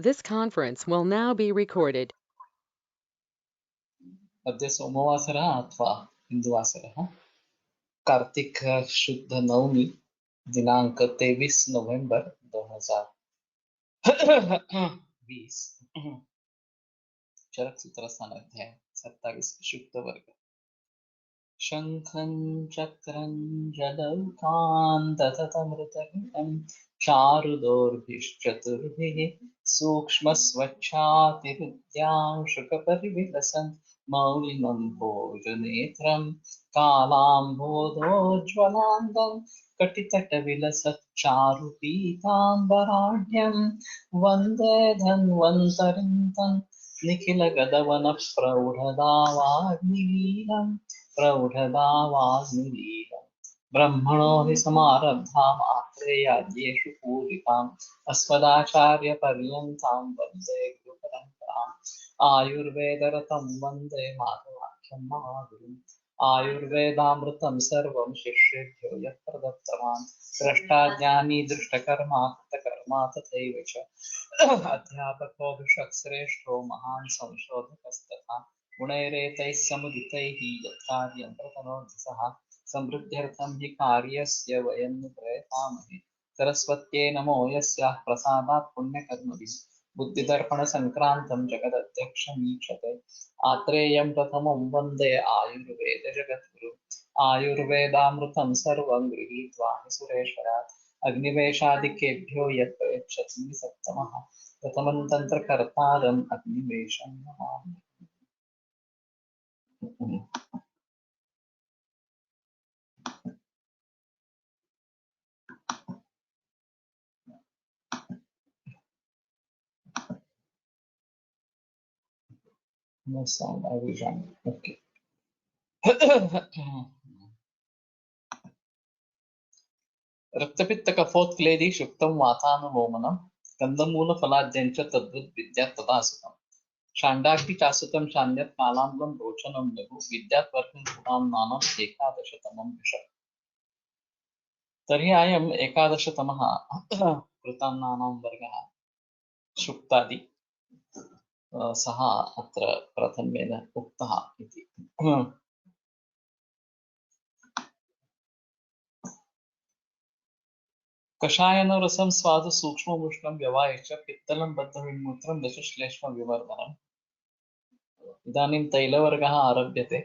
This conference will now be recorded. अद्य सोमवासरः अथवा हिन्दुवासरः कार्तिक शुद्ध नवमी दिनांक 23 नवंबर 2020 चरक सूत्र स्थानाध्याय 27 शुक्त वर्ग शंखं चक्रं जलौकान् दधतमृतघटं चारुदोर्भिश्चतुर्भिः सूक्ष्मस्वच्छातिहृद्यां शुकपरिविलसन् मौलिनं भोजनेत्रं कालाम्भोधोज्ज्वलाङ्गं कटितटविलसच्चारुपीताम्बराढ्यं वन्दे धन्वन्तरिं तं निखिलगदवनः प्रौढदावाग्निलीलम् प्रौढदावाग्निलीलम् ब्रह्मणो हि समारब्धा मात्रेयाद्येषु पूरिताम् अस्मदाचार्यपर्यन्तां वन्दे गुरुपरम्पराम् आयुर्वेदरतं वन्दे माधवाख्यं महागुरुम् आयुर्वेदामृतं सर्वं शिष्येभ्यो यः प्रदत्तवान् द्रष्टा ज्ञानी दृष्टकर्मा कृतकर्मा तथैव च अध्यापको विषक्श्रेष्ठो महान् संशोधकस्तथा गुणैरेतैः समुदितैः यत्कार्यं प्रतनोति समृद्ध्यर्थं हि कार्यस्य वयं प्रयतामहे सरस्वत्यै नमो यस्याः प्रसादात् पुण्यकर्मभिः बुद्धिदर्पणसङ्क्रान्तं जगदध्यक्षमीक्षते आत्रेयं प्रथमं वन्दे आयुर्वेदजगद्गुरु आयुर्वेदामृतं सर्वं गृहीत्वा हि सुरेश्वरात् अग्निवेशादिकेभ्यो यत् प्रयच्छति सप्तमः प्रथमं तन्त्रकर्तारम् अग्निवेशं Namami. No sound, I will run. Okay. रक्तपित्तकफोत्क्लेदी शुक्तं वातानुलोमनं कन्दमूलफलाद्यं च तद्वद् विद्यात् तथा सुखम् शाण्डाग्नि चासुतं शान्यत् कालाम्बं रोचनं लघु विद्यात् वर्गं गुणां नानम् एकादशतमं विषय। तर्हि अयम् एकादशतमः कृतान्नानां वर्गः शुक्तादि सः अत्र प्रथमेन उक्तः इति। कषायनरसं स्वादु सूक्ष्ममुष्णं व्यवायश्च पित्तलं बद्धविन्मूत्रं दशश्लेष्मविवर्धनम्। इदानीं तैलवर्गः आरभ्यते।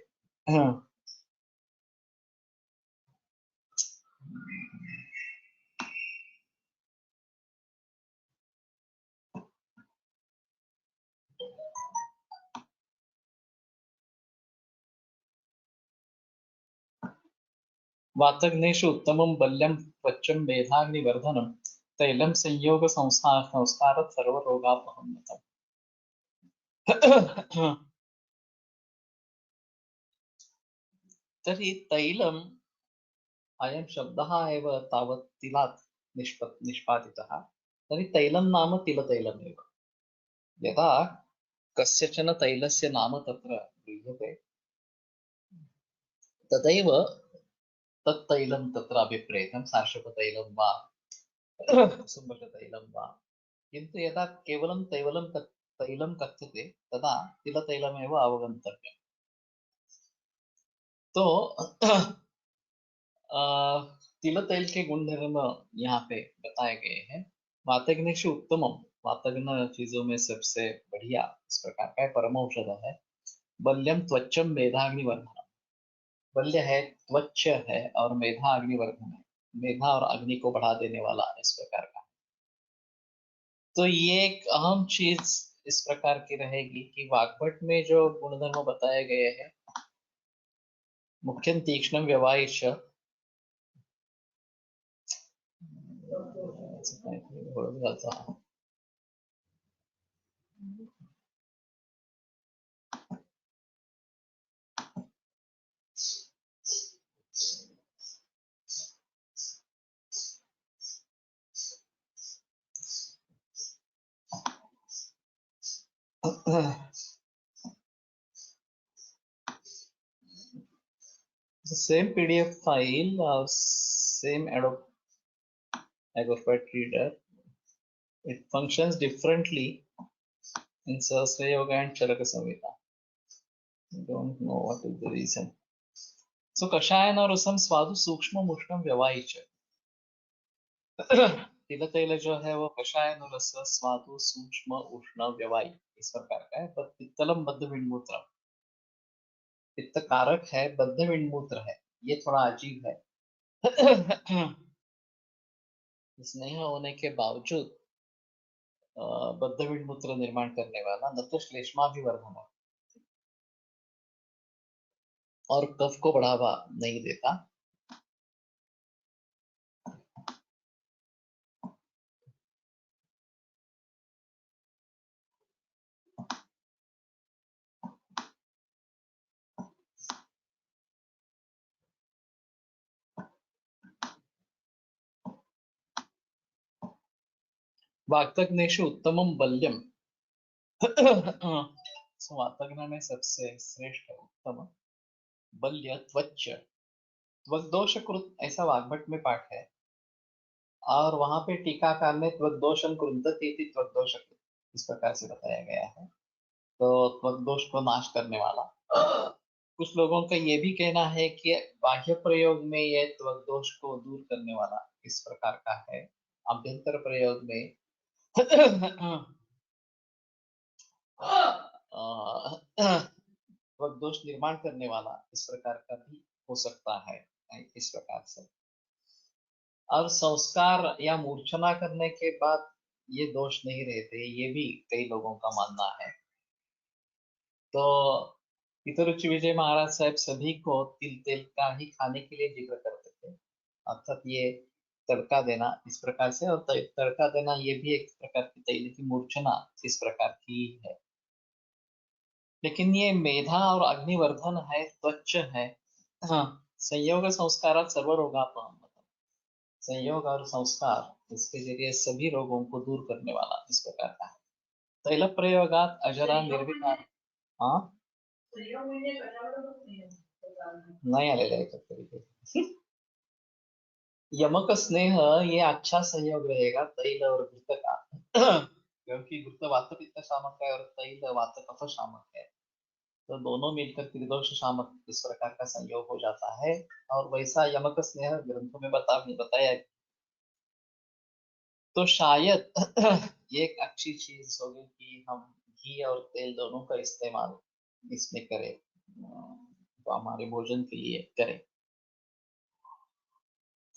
वातग्नेषु उत्तमं बल्यं त्वचं मेधाग्निवर्धनं तैलं संयोगसंस्कारात् सर्वरोगापहं मतम्। तर्हि तैलम् अयं शब्दः एव तावत् तिलात् निष्पादितः। तर्हि तैलं नाम तिलतैलमेव। यदा कस्यचन तैलस्य नाम तत्र गृह्यते तदैव तत्तैलं तत्र अभिप्रेतं सार्षपतैलं वा सुम्बकतैलं वा। किन्तु यदा केवलं तैलं कथ्यते तदा तिलतैलमेव अवगन्तव्यम्। तो तिल तेल के गुणधर्म यहाँ पे बताए गए हैं। वातग्नेषु उत्तमम, वातग्न चीजों में सबसे बढ़िया इस प्रकार का परम औषध है। बल्यम त्वचम मेधाग्निवर्धनम, बल्य है, त्वच है और मेधा अग्निवर्धन है, मेधा और अग्नि को बढ़ा देने वाला इस प्रकार का। तो ये एक अहम चीज इस प्रकार की रहेगी कि वाग्भट में जो गुणधर्म बताए गए हैं, मुख्यं तीक्ष्णं व्यवायिष्य, the same PDF file or same Adobe Reader, it functions differently in Sahasra Yoga and Charaka Samhita. I don't know what is the reason. So Kashayana Rasam Swadu Sukshma Mushnam Vyavaicha. तिल तैल जो है वो कषायन रस स्वादु सूक्ष्म उष्ण व्यवायी इस प्रकार का है। पर पित्तलम बद्ध विण्मूत्र, पित्त कारक है, बद्ध विण्मूत्र है, ये थोड़ा अजीब है। स्नेह होने के बावजूद बद्ध विण्मूत्र निर्माण करने वाला न तो श्लेष्माभिवर्धन है और कफ को बढ़ावा नहीं देता। वाक्तग्नेषु उत्तमम बल्यम। So, वातग्न में सबसे श्रेष्ठ उत्तम बल्य त्वच, त्वक दोष कृत, ऐसा वाग्भट में पाठ है और वहां पे टीकाकार में त्वक दोषम कृंतति इति त्वक दोष कृत इस प्रकार से बताया गया है। तो त्वक दोष को नाश करने वाला। कुछ लोगों का ये भी कहना है कि बाह्य प्रयोग में ये त्वक दोष को दूर करने वाला इस प्रकार का है, अभ्यंतर प्रयोग में त्वक दोष निर्माण करने वाला इस प्रकार का भी हो सकता है इस प्रकार से। और संस्कार या मूर्छना करने के बाद ये दोष नहीं रहते, ये भी कई लोगों का मानना है। तो पितरुचि विजय महाराज साहब सभी को तिल तेल का ही खाने के लिए जिक्र करते थे, अर्थात ये तड़का देना इस प्रकार से, और तड़का देना ये भी एक प्रकार की तेल की मूर्छना इस प्रकार की है। लेकिन ये मेधा और अग्निवर्धन है, त्वच है। हाँ, संयोग संस्कारात सर्व रोगापहम, संयोग और संस्कार इसके जरिए सभी रोगों को दूर करने वाला इस प्रकार का है। तैल प्रयोगात अजरा निर्विकार। हाँ, नहीं आलेला आहे तरीके। यमक स्नेह ये अच्छा संयोग रहेगा तैल और घृत का, क्योंकि घृत वात पित्त शामक है और तैल वात कफ शामक है। तो दोनों मिलकर त्रिदोष शामक इस प्रकार का संयोग हो जाता है। और वैसा यमक स्नेह ग्रंथों में बताया है। तो शायद ये एक अच्छी चीज होगी कि हम घी और तेल दोनों का इस्तेमाल इसमें करें, तो हमारे भोजन के लिए करें।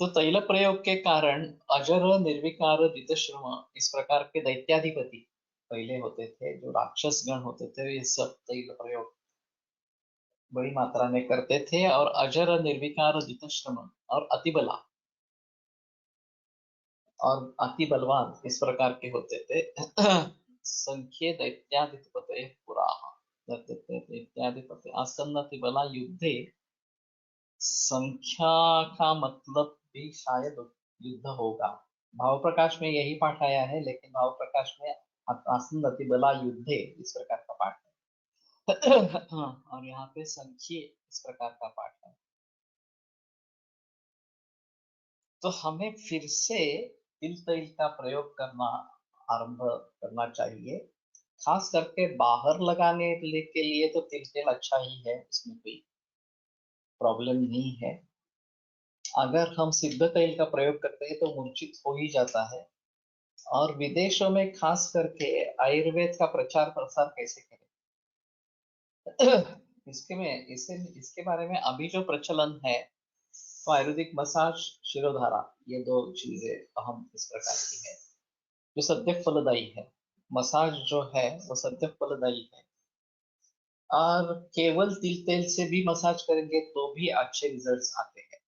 तो तैल प्रयोग के कारण अजर निर्विकार दितश्रम इस प्रकार के दैत्याधिपति पहले होते थे, जो राक्षस गण होते थे, ये सब तैल प्रयोग बड़ी मात्रा में करते थे। और अजर निर्विकार दितश्रम और अतिबला और अति बलवान इस प्रकार के होते थे। संख्ये दैत्याधिपते पुराः, दैत्याधिपते आसन्नति बला युद्धे। संख्या का मतलब भी शायद युद्ध होगा। भाव प्रकाश में यही पाठ आया है, लेकिन भाव प्रकाश में आसन्नति बला युद्धे इस प्रकार का पाठ है। और यहाँ पे संख्ये इस प्रकार का पाठ है। तो हमें फिर से तिल तेल का प्रयोग करना आरंभ करना चाहिए, खास करके बाहर लगाने के लिए तो तिल तेल अच्छा ही है, इसमें कोई प्रॉब्लम नहीं है। अगर हम सिद्ध तेल का प्रयोग करते हैं तो मूर्छित हो ही जाता है। और विदेशों में खास करके आयुर्वेद का प्रचार प्रसार कैसे करें, इसके बारे में अभी जो प्रचलन है, तो आयुर्वेदिक मसाज, शिरोधारा, ये दो चीजें अहम इस प्रकार की है जो सद्य फलदायी है। मसाज जो है वो सद्य फलदायी है, और केवल तिल तेल से भी मसाज करेंगे तो भी अच्छे रिजल्ट्स आते हैं।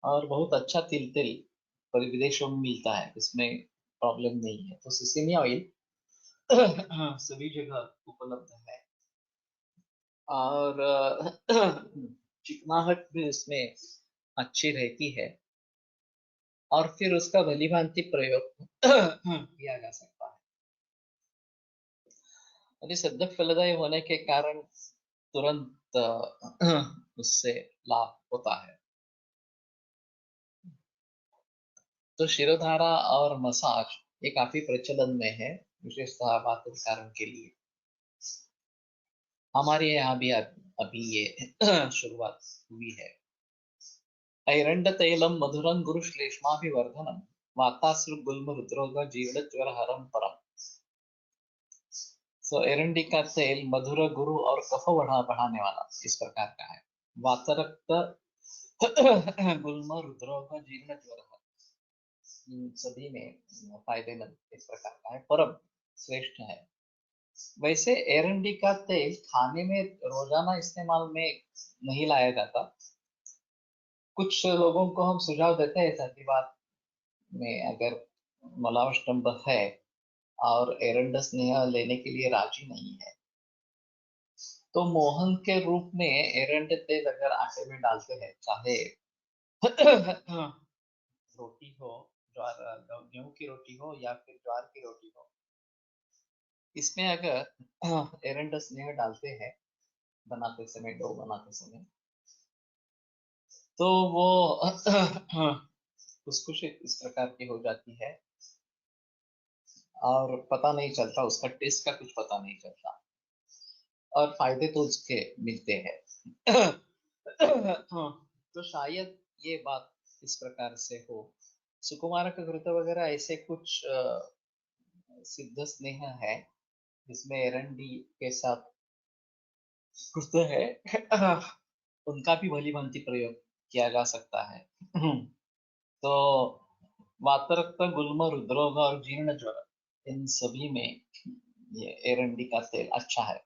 और बहुत अच्छा तिल तेल पर विदेशों में मिलता है, इसमें प्रॉब्लम नहीं है। तो सिसिनिया ऑयल सभी जगह उपलब्ध है। और चिकनाहट भी उसमें अच्छी रहती है, और फिर उसका भली भांति प्रयोग किया जा सकता है। यदि सद्य फलदायी होने के कारण तुरंत उससे लाभ होता है। तो शिरोधारा और मसाज ये काफी प्रचलन में है, विशेषतः वातविकारों के लिए। हमारे यहाँ भी अभी ये शुरुआत हुई है। ऐरंड तैलम मधुरं गुरु श्लेष्माभिवर्धनम वातासु गुल्म हृद्रोग जीर्ण हरम परम। सो एरंडी का तेल मधुर गुरु और कफ बढ़ाने वाला इस प्रकार का है। वातरक्त गुल्म हृद्रोग जीर्ण इन सभी में फायदेमंद इस प्रकार का है, परम श्रेष्ठ है। वैसे एरंडी का तेल खाने में रोजाना इस्तेमाल में नहीं लाया जाता। कुछ लोगों को हम सुझाव देते हैं शादी बात में, अगर मलावष्टम्भ है और एरंड स्नेह लेने के लिए राजी नहीं है, तो मोहन के रूप में एरंड तेल अगर आटे में डालते हैं, चाहे रोटी हो, ज्वार गेहूं की रोटी हो या फिर ज्वार की रोटी हो, इसमें अगर एरंड स्नेह डालते हैं बनाते समय, डो बनाते समय, तो वो खुशखुशी इस प्रकार की हो जाती है और पता नहीं चलता, उसका टेस्ट का कुछ पता नहीं चलता और फायदे तो उसके मिलते हैं। तो शायद ये बात इस प्रकार से हो। सुकुमार का घृत वगैरह ऐसे कुछ सिद्ध स्नेह है जिसमें एरंडी के साथ घृत है। उनका भी भली भांति प्रयोग किया जा सकता है। तो वातरक्त गुल्म हृदरोग और जीर्ण ज्वर इन सभी में ये एरंडी का तेल अच्छा है।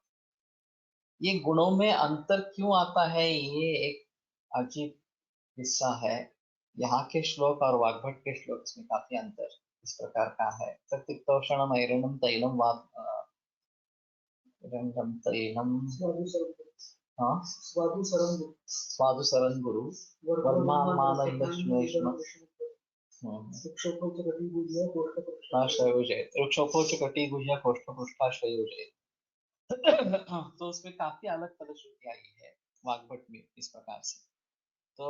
ये गुणों में अंतर क्यों आता है, ये एक अजीब हिस्सा है। यहाँ के श्लोक और वाग्भट के श्लोक में काफी अंतर इस प्रकार का है। प्रत्युत्तोषणम ऐरणम तैलम रंगम तैलम हाँ स्वादु सरन गुरु वर्मामानंदश्मेष्म वृक्षोपोच कटी गुह्य कोष्ठपुष्टाश्रयोजयेत्। तो उसमें काफी अलग फलश्रुति आई है वाग्भट में इस प्रकार से। तो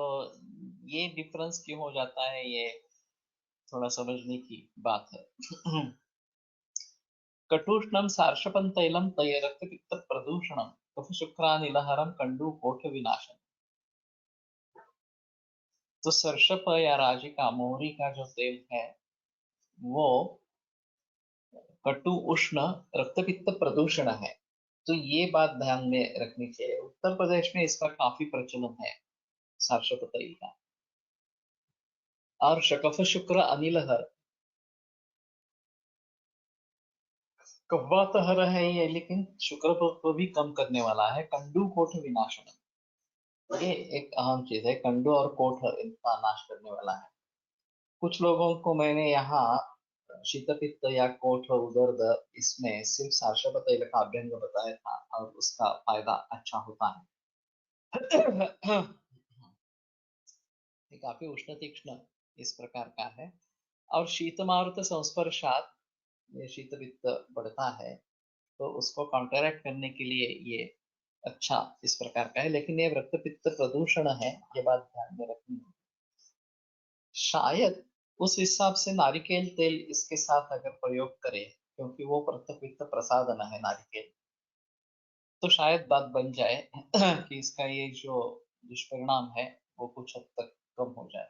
ये डिफरेंस क्यों हो जाता है, ये थोड़ा समझने की बात है। कटूष्णम सार्षपं तैलम तय रक्तपित्त प्रदूषणम कफ शुक्रानिलहरम कंडू कोठ विनाशम। तो सर्षप या राजिका मोहरी का जो तेल है वो कटु उष्ण रक्तपित्त प्रदूषण है। तो ये बात ध्यान में रखनी चाहिए। उत्तर प्रदेश में इसका काफी प्रचलन है सार्षप तेल का। और कफ शुक्र अनिलहर, कफवातहर है ये, लेकिन शुक्र को भी कम करने वाला है। कंडू कोठ विनाशनम, ये एक अहम चीज है। कंडू और कोठ इनका नाश करने वाला है। कुछ लोगों को मैंने यहाँ शीतपित्त या कोठ उदर दर्द इसमें सिर्फ सार्षप तेल का अभ्यंग बताया था और उसका फायदा अच्छा होता है। ये काफी उष्ण तीक्ष्ण इस प्रकार का है। और शीतमारुत संस्पर्शात ये शीतपित्त बढ़ता है, तो उसको काउंटरैक्ट करने के लिए ये अच्छा इस प्रकार का है। लेकिन ये रक्तपित्त प्रदूषण है, ये बात ध्यान में रखनी है। शायद उस हिसाब से नारिकेल तेल इसके साथ अगर प्रयोग करें, क्योंकि वो रक्तपित्त प्रसादन है नारिकेल, तो शायद बात बन जाए कि इसका ये जो दुष्परिणाम है वो कुछ हद तक कम हो जाए।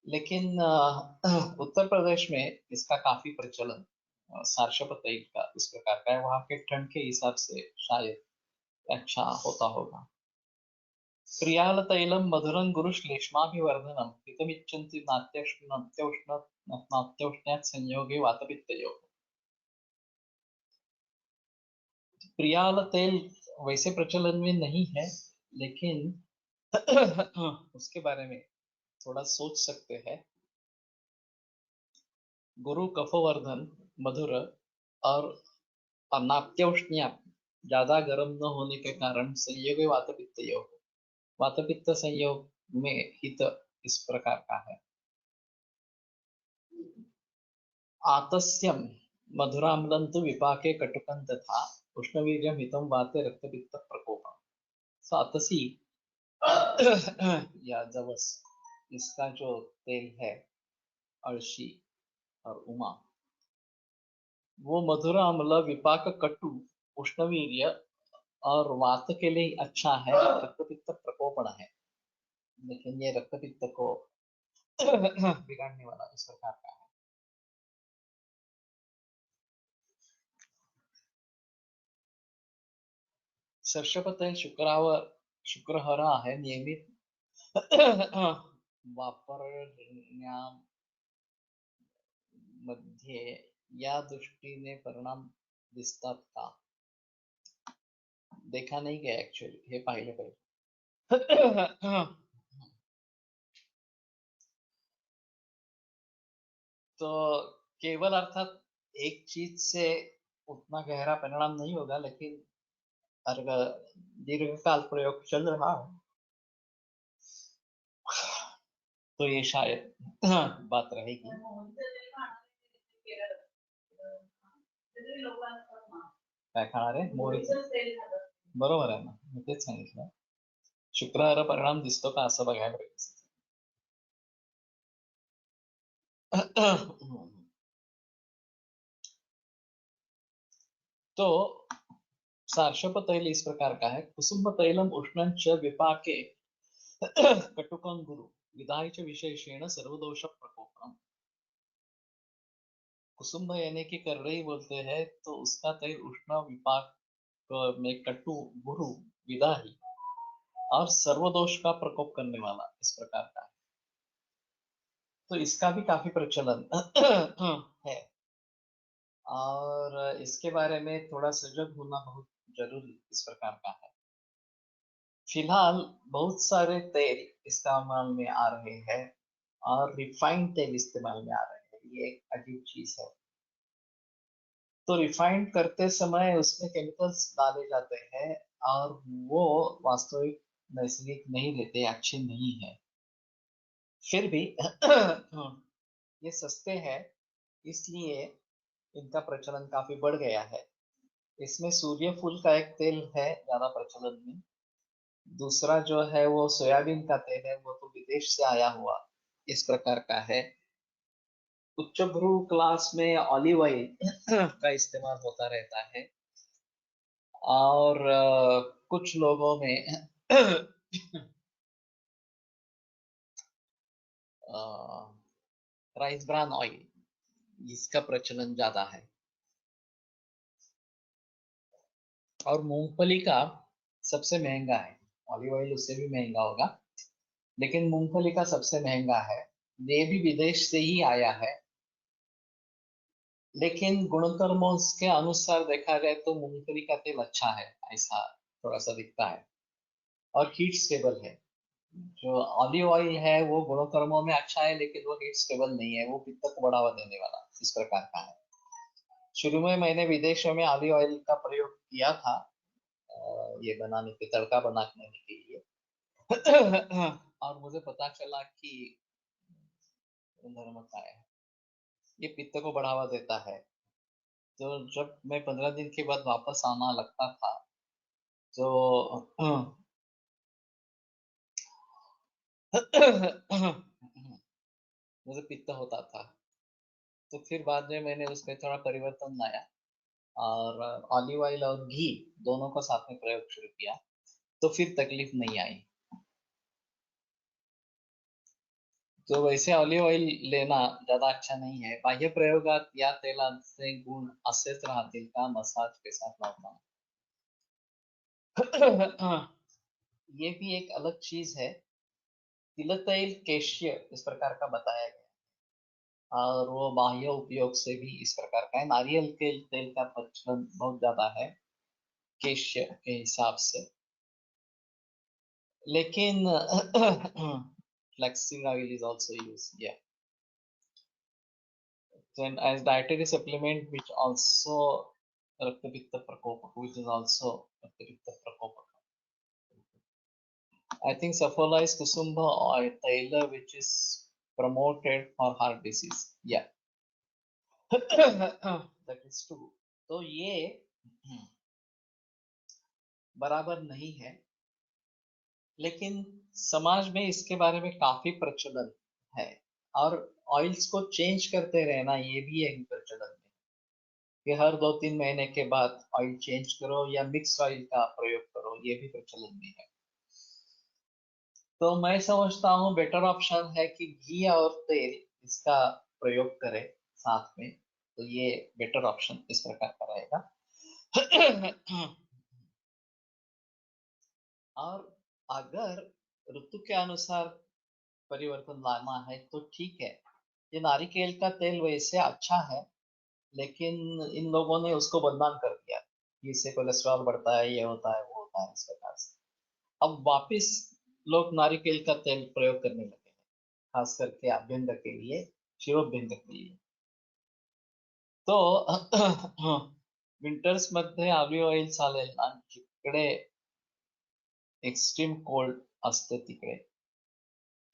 लेकिन उत्तर प्रदेश में इसका काफी प्रचलन सार्षप तेल का इस प्रकार का है। वहाँ के ठंड के हिसाब से शायद अच्छा होता होगा। प्रियाल तैलम मधुरं गुरु श्लेष्माभिवर्धनम हितमिच्छन्ति नात्योष्णात् संयोगे वातपित्तयोः। प्रियाल तेल वैसे प्रचलन में नहीं है, लेकिन उसके बारे में थोड़ा सोच सकते हैं। गुरु कफवर्धन मधुर और नात्योष्ण्य ज्यादा गर्म न होने के कारण संयोग वात पित्त योग, वात पित्त संयोग में हित इस प्रकार का है। आतस्यम मधुराम्लं तु विपाके कटुकं तथा उष्णवीर्यं हितं वाते रक्तपित्त प्रकोपम। सातसी या जवस, इसका जो तेल है, अळशी और उमा, वो मधुर अम्ल विपाक कटु उष्णवीर्य और वात के लिए अच्छा है, रक्तपित्त प्रकोपण है, लेकिन ये रक्तपित्त को बिगाड़ने वाला इस प्रकार का है। सर्षपतय शुक्रहर आहे नियमित वापरण्यामध्ये या दृष्टीने परिणाम दिसतात का? देखा नहीं गया एक्चुअली, हे पाहिले पाहिजे। तो केवल अर्थात एक चीज से उतना गहरा परिणाम नहीं होगा, लेकिन अगर दीर्घकाल प्रयोग चल रहा है तो ये शायद बात रहेगी। काय खाणार आहे? मोहरीचं बरोबर आहे ना, मी तेच सांगितलं। शुक्रवार परिणाम दिसतो का असं बघायला पाहिजे। तो सार्षप तैल इस प्रकार का है। कुसुम तैलम उष्णंच विपाके कटुकं गुरु विधाय च विशेषेण सर्वदोष प्रकोपम। कुसुम यानी कि करड़ई बोलते हैं, तो उसका तेल उष्ण विपाक में कटु गुरु विदाही और सर्वदोष का प्रकोप करने वाला इस प्रकार का है। तो इसका भी काफी प्रचलन है और इसके बारे में थोड़ा सजग होना बहुत जरूरी इस प्रकार का है। फिलहाल बहुत सारे तेल इस्तेमाल में आ रहे हैं और रिफाइंड तेल इस्तेमाल में आ रहे हैं, ये एक अजीब चीज है। तो रिफाइंड करते समय उसमें केमिकल्स डाले जाते हैं और वो वास्तविक नैसर्गिक नहीं रहते, अच्छे नहीं है। फिर भी ये सस्ते हैं, इसलिए इनका प्रचलन काफी बढ़ गया है। इसमें सूर्यफूल का एक तेल है ज्यादा प्रचलन में। दूसरा जो है वो सोयाबीन का तेल है, वो तो विदेश से आया हुआ इस प्रकार का है। उच्च भ्रू क्लास में ऑलिव ऑयल का इस्तेमाल होता रहता है और कुछ लोगों में राइस ब्रान ऑयल इसका प्रचलन ज्यादा है। और मूंगफली का सबसे महंगा है। ऑलिव ऑयल उससे भी महंगा होगा, लेकिन मूंगफली का सबसे महंगा है। ये भी विदेश से ही आया है, लेकिन गुणकर्मों के अनुसार देखा जाए तो मूंगफली का तेल अच्छा है, ऐसा थोड़ा सा दिखता है और हीट स्टेबल है। जो ऑलिव ऑयल है वो गुणकर्मों में अच्छा है, लेकिन वो हीट स्टेबल नहीं है, वो पित्त को बढ़ावा देने वाला इस प्रकार का है। शुरू में मैंने विदेशों में ऑलिव ऑयल का प्रयोग किया था ये बनाने के, तड़का बनाने के लिए और मुझे पता चला कि धर्म का है, ये पित्त को बढ़ावा देता है। तो जब मैं 15 दिन के बाद वापस आना लगता था तो मुझे पित्त होता था। तो फिर बाद में मैंने उसमें थोड़ा परिवर्तन लाया और ऑलिव ऑयल और घी दोनों को साथ में प्रयोग शुरू किया, तो फिर तकलीफ नहीं आई। तो वैसे ऑलिव ऑयल लेना ज्यादा अच्छा नहीं है। बाह्य प्रयोगात या तेलाचे गुण असेच राहतील का मसाज के साथ लावताना? ये भी एक अलग चीज है। तिल तेल केश्य इस प्रकार का बताया गया और वो बाह्य उपयोग से भी इस प्रकार का है। नारियल के तेल का प्रचलन बहुत ज्यादा है केश्य के हिसाब से, लेकिन flaxseed oil is also used, yeah. Then as dietary supplement which also Raktapitta Prakopa, which is also Raktapitta Prakopa. I think Saffola is Kusumba or Taila which is promoted for heart disease. Yeah. That is true. तो ये बराबर नहीं है, लेकिन समाज में इसके बारे में काफी प्रचलन है और ऑयल्स को चेंज करते रहना ये भी एक प्रचलन है। कि हर 2-3 महीने के बाद ऑयल चेंज करो या मिक्स ऑयल का प्रयोग करो, ये भी प्रचलन में है। तो मैं समझता हूँ बेटर ऑप्शन है कि घी और तेल इसका प्रयोग करें साथ में, तो ये बेटर ऑप्शन इस प्रकार का रहेगा। और अगर ऋतु के अनुसार परिवर्तन लाना है तो ठीक है। ये नारिकेल का तेल वैसे अच्छा है, लेकिन इन लोगों ने उसको बदनाम कर दिया कि इससे कोलेस्ट्रॉल बढ़ता है, ये होता है, वो होता है, इस प्रकार से। अब वापिस लोग नारिकेल का तेल प्रयोग करने लगे हैं, खास करके अभ्यंग के लिए, शिरोभ्यंग के लिए। तो विंटर्स मध्ये ऑलिव्ह ऑइल चालेल ना, जिकडे एक्सट्रीम कोल्ड असते तिकडे।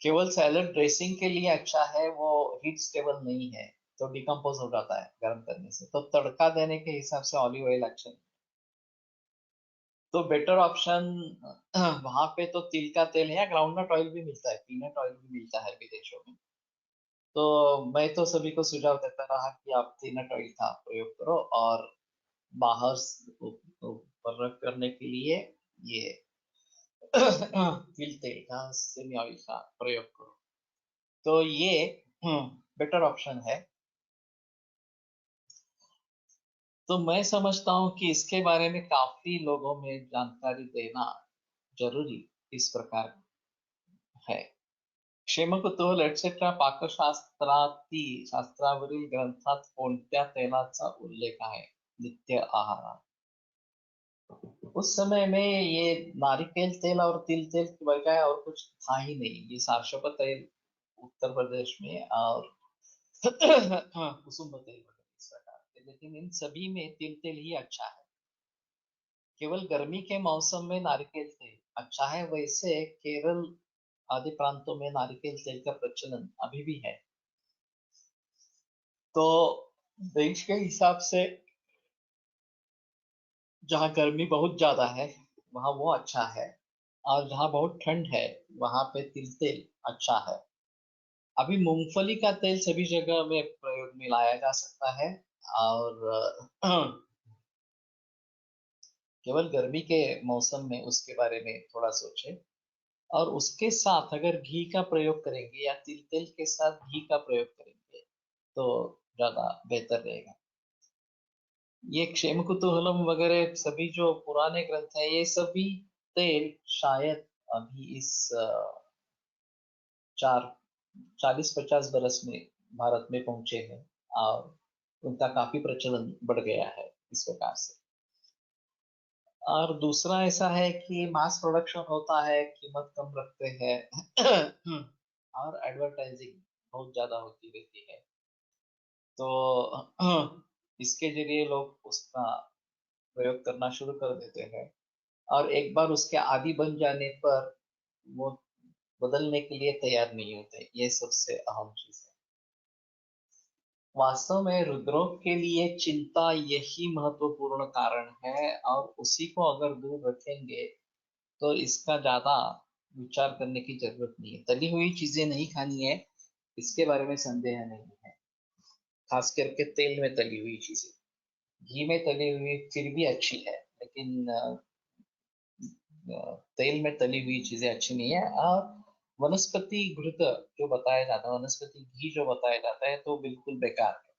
केवल सैलड ड्रेसिंग के लिए अच्छा है, वो हीट स्टेबल नहीं है, तो डिकम्पोज हो जाता है गर्म करने से। तो तड़का देने के हिसाब से ऑलिव ऑयल अच्छा नहीं। तो बेटर ऑप्शन वहां पे तो तिल का तेल है, या ग्राउंडनट ऑयल भी मिलता है, पीनट ऑयल भी मिलता है विदेशों में। तो मैं तो सभी को सुझाव देता रहा कि आप पीनट ऑयल का प्रयोग करो, और बाहर परख करने के लिए ये तिल तेल का, सेमी ऑयल का प्रयोग करो। तो ये बेटर ऑप्शन है। तो मैं समझता हूँ कि इसके बारे में काफी लोगों में जानकारी देना जरूरी इस प्रकार है। क्षेमकुतूहल एटसेट्रा शास्त्रावरील ग्रंथात कोणत्या तेलाचा उल्लेख आहे नित्य आहारात? उस समय में ये नारिकेल तेल और तिल तेल के बजाय और कुछ था ही नहीं। ये सारस्वत तेल उत्तर प्रदेश में, और कुसुम तेल वगैरह इस प्रकार के, लेकिन इन सभी में तिल तेल ही अच्छा है। केवल गर्मी के मौसम में नारिकेल तेल अच्छा है, वैसे केरल आदि प्रांतों में नारिकेल तेल का प्रचलन अभी भी है। तो देश के हिसाब से जहाँ गर्मी बहुत ज्यादा है वहाँ वो अच्छा है, और जहाँ बहुत ठंड है वहाँ पे तिल तेल अच्छा है। अभी मूंगफली का तेल सभी जगह में प्रयोग में लाया जा सकता है, और केवल गर्मी के मौसम में उसके बारे में थोड़ा सोचें। और उसके साथ अगर घी का प्रयोग करेंगे या तिल तेल के साथ घी का प्रयोग करेंगे तो ज्यादा बेहतर रहेगा। ये क्षेम कुतूहलम वगैरह सभी जो पुराने ग्रंथ हैं, ये सभी तेल शायद अभी इस चार 40-50 बरस में भारत में पहुंचे हैं, और उनका काफी प्रचलन बढ़ गया है इस प्रकार से। और दूसरा ऐसा है कि मास प्रोडक्शन होता है, कीमत कम रखते हैं, और एडवर्टाइजिंग बहुत ज्यादा होती रहती है। तो इसके जरिए लोग उसका प्रयोग करना शुरू कर देते हैं, और एक बार उसके आदी बन जाने पर वो बदलने के लिए तैयार नहीं होते। ये सबसे अहम चीज है। वास्तव में हृदरोग के लिए चिंता यही महत्वपूर्ण कारण है, और उसी को अगर दूर रखेंगे तो इसका ज्यादा विचार करने की जरूरत नहीं है। तली हुई चीजें नहीं खानी है, इसके बारे में संदेह नहीं है। खास करके तेल में तली हुई चीजें, घी में तली हुई फिर भी अच्छी है, लेकिन तेल में तली हुई चीजें अच्छी नहीं है। और वनस्पति घृत जो बताया जाता है, वनस्पति घी जो बताया जाता है, तो बिल्कुल बेकार है।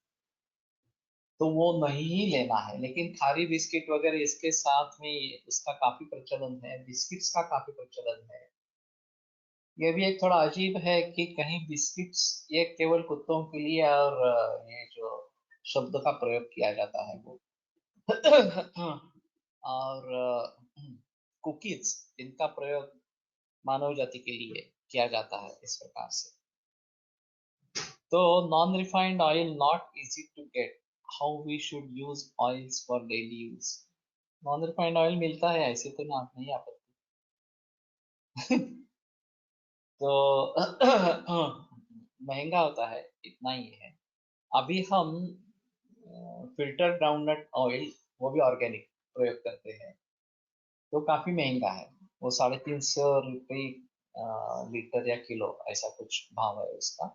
तो वो नहीं ही लेना है। लेकिन खारी बिस्किट वगैरह इसके साथ में उसका काफी प्रचलन है, बिस्किट्स का काफी प्रचलन है। ये भी एक थोड़ा अजीब है कि कहीं बिस्किट्स ये केवल कुत्तों के लिए, और ये जो शब्द का प्रयोग किया जाता है वो और कुकीज, इनका प्रयोग मानव जाति के लिए किया जाता है इस प्रकार से। तो non refined oil not easy to get, how we should use oils for daily use. Non refined oil मिलता है, ऐसे तो ना नहीं आपत्ति। तो महंगा होता है, इतना ही है। अभी हम फिल्टर ग्राउंडनट ऑयल, वो भी ऑर्गेनिक प्रयोग करते हैं, तो काफी महंगा है। वो 350 रुपये लीटर या किलो, ऐसा कुछ भाव है उसका।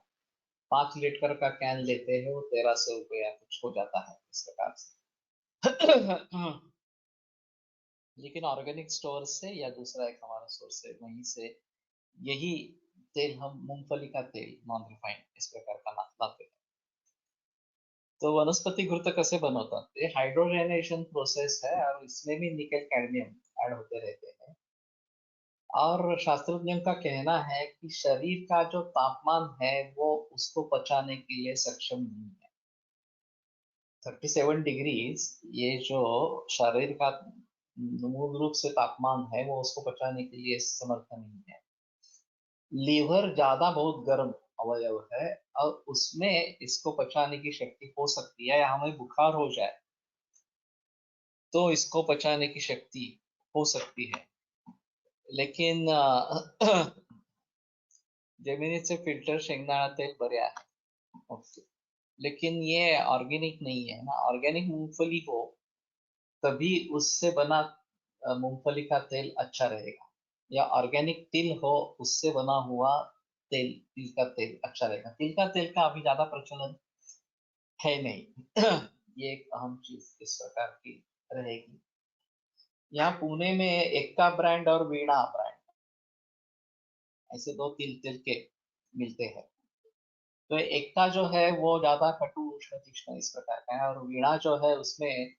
5 लीटर का कैन लेते हैं वो 1300 रुपये या कुछ हो जाता है इस प्रकार से। लेकिन ऑर्गेनिक स्टोर से या दूसरा एक हमारा सोर्स है वहीं से यही तेल, हम मूंगफली का तेल नॉन रिफाइंड इस प्रकार का लाते हैं. तो वनस्पती घृत कसे बनवतात, ते हाइड्रोजनेशन प्रोसेस है और इसमें भी निकेल कैडमियम ऐड होते रहते हैं. और शास्त्रज्ञों का कहना है कि शरीर का जो तापमान है वो उसको पचाने के लिए सक्षम नहीं है. 37 डिग्रीज, ये जो शरीर का मूल रूप से तापमान है वो उसको पचाने के लिए समर्थ नहीं है. लीवर ज्यादा बहुत गर्म अवयव है और उसमें इसको पचाने की शक्ति हो सकती है, या हमें बुखार हो जाए तो इसको पचाने की शक्ति हो सकती है. लेकिन जमिनीचे फिल्टर शेंगदाणा तेल बरे आहे. ओके. लेकिन ये ऑर्गेनिक नहीं है ना. ऑर्गेनिक मूंगफली हो तभी उससे बना मूंगफली का तेल अच्छा रहेगा, या ऑर्गेनिक तिल हो उससे बना हुआ तेल, तिल का तेल अच्छा रहेगा. तिल का तेल का अभी ज्यादा प्रचलन है नहीं. ये एक अहम चीज इस प्रकार की रहेगी. यहाँ पुणे में एक्का ब्रांड और वीणा ब्रांड, ऐसे दो तिल तिल के मिलते हैं. तो एक्का जो है वो ज्यादा कटु उष्ण तीक्ष्ण इस प्रकार का है, और वीणा जो है उसमें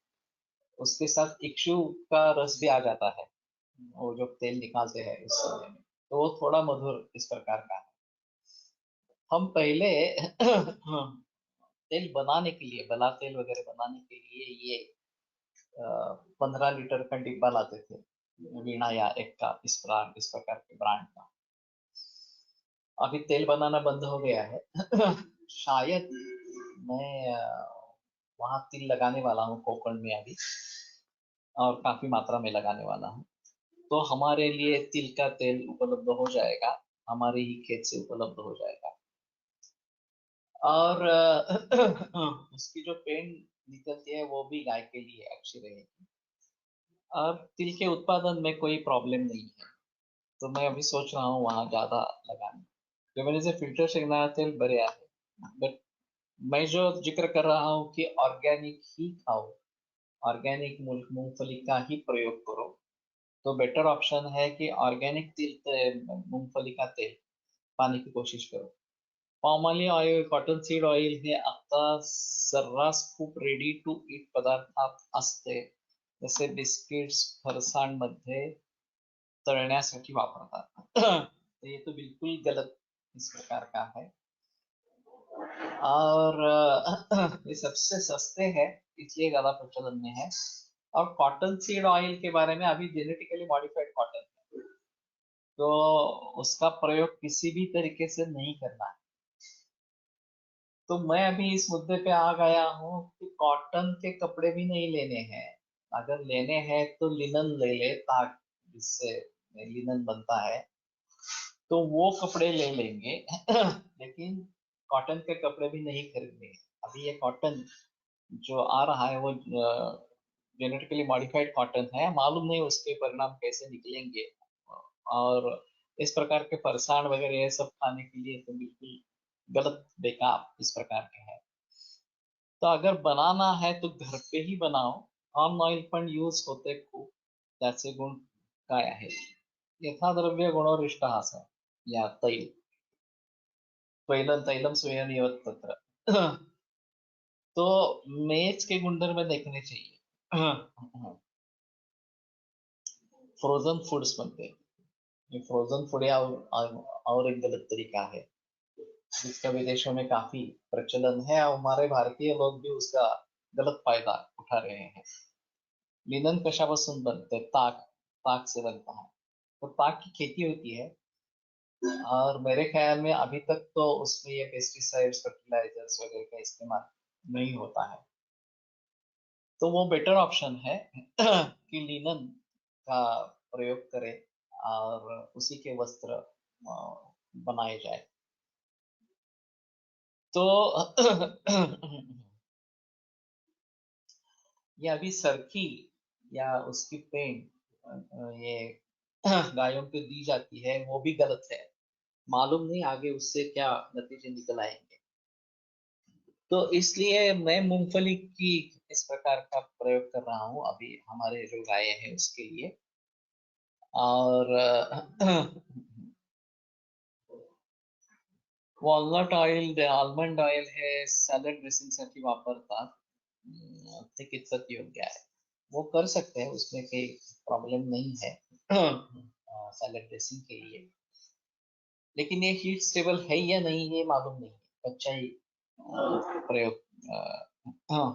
उसके साथ इक्षु का रस भी आ जाता है, वो जो तेल निकालते हैं उस समय में, तो वो थोड़ा मधुर इस प्रकार का है. हम पहले तेल बनाने के लिए, बला तेल वगैरह बनाने के लिए ये 15 लीटर का डिब्बा लाते थे, वीणा या एक्का इस प्रकार के ब्रांड का. अभी तेल बनाना बंद हो गया है. शायद मैं वहां तिल लगाने वाला हूँ कोकण में अभी, और काफी मात्रा में लगाने वाला हूँ. तो हमारे लिए तिल का तेल उपलब्ध हो जाएगा, हमारे ही खेत से उपलब्ध हो जाएगा. और उसकी जो पेंट निकलती है वो भी गाय के लिए अच्छी रहेगी. और तिल के उत्पादन में कोई प्रॉब्लम नहीं है, तो मैं अभी सोच रहा हूँ वहाँ ज्यादा लगाने. जो मैंने से फिल्टर शेंगदाणा तेल बरे आहे, बट मैं जो जिक्र कर रहा हूँ कि ऑर्गेनिक ही खाओ, ऑर्गेनिक मूंगफली का ही प्रयोग करो, तो बेटर ऑप्शन है कि ऑर्गेनिक तिल मूंगफली का तेल पाने की कोशिश करो. Palm oil, cottonseed oil हे आता सर्रास खूप रेडी टू ईट पदार्थात असते, जसे बिस्किट्स फरसाण मध्ये तळण्यासाठी वापरतात. तो ये तो बिल्कुल गलत इस प्रकार का है. और ये सबसे सस्ते हैं इसलिए ज्यादा प्रचलन में है. और कॉटन सीड ऑयल के बारे में, अभी जेनेटिकली मॉडिफाइड कॉटन है, तो उसका प्रयोग किसी भी तरीके से नहीं करना है. तो मैं अभी इस मुद्दे पे आ गया हूँ कि कॉटन के कपड़े भी नहीं लेने हैं. अगर लेने हैं तो लिनन ले ले, ताक जिससे लिनन बनता है, तो वो कपड़े ले लेंगे. लेकिन कॉटन के कपड़े भी नहीं खरीदने. अभी ये कॉटन जो आ रहा है वो जेनेटिकली मॉडिफाइड कॉटन है, मालूम नहीं उसके परिणाम कैसे निकलेंगे. और इस प्रकार के फरसाण वगैरह ये सब खाने के लिए तो बिल्कुल गलत, बेकार इस प्रकार के हैं. तो अगर बनाना है तो घर पे ही बनाओ. पाम ऑइल पण यूज होते खूप, त्याचे गुण काय आहेत. यथाद्रव्य गुणोरिष्ट असं, या तैल, तैलम तैलम सुयनियत तत्र. तो मेज के गुणधर्म देखने चाहिए. फ्रोजन फूड्स बनते हैं. फ्रोजन फूड या और एक गलत तरीका है जिसका विदेशों में काफी प्रचलन है, और हमारे भारतीय लोग भी उसका गलत फायदा उठा रहे हैं. लिनन कशापासून बनते, ताक, ताक से बनता है. तो ताक की खेती होती है, और मेरे ख्याल में अभी तक तो उसमें ये पेस्टिसाइड्स फर्टिलाइजर्स वगैरह का इस्तेमाल नहीं होता है. तो वो बेटर ऑप्शन है कि लिनन का प्रयोग करें और उसी के वस्त्र बनाए जाए. तो ये अभी सरकी या उसकी पेंट ये गायों को दी जाती है, वो भी गलत है. मालूम नहीं आगे उससे क्या नतीजे निकल आएंगे. तो इसलिए मैं मूंगफली की इस प्रकार का प्रयोग कर रहा हूँ अभी हमारे जो गाय है उसके लिए। और वॉलनट ऑइल, आलमंड ऑइल हे सॅलड ड्रेसिंगसाठी वापरतात, ते कितपत योग्य आहे? वो कर सकते हैं, उसमें कोई प्रॉब्लम नहीं है सैलड ड्रेसिंग के लिए, लेकिन ये हीट स्टेबल है या नहीं ये मालूम नहीं है, कच्चा ही प्रयोग। हाँ,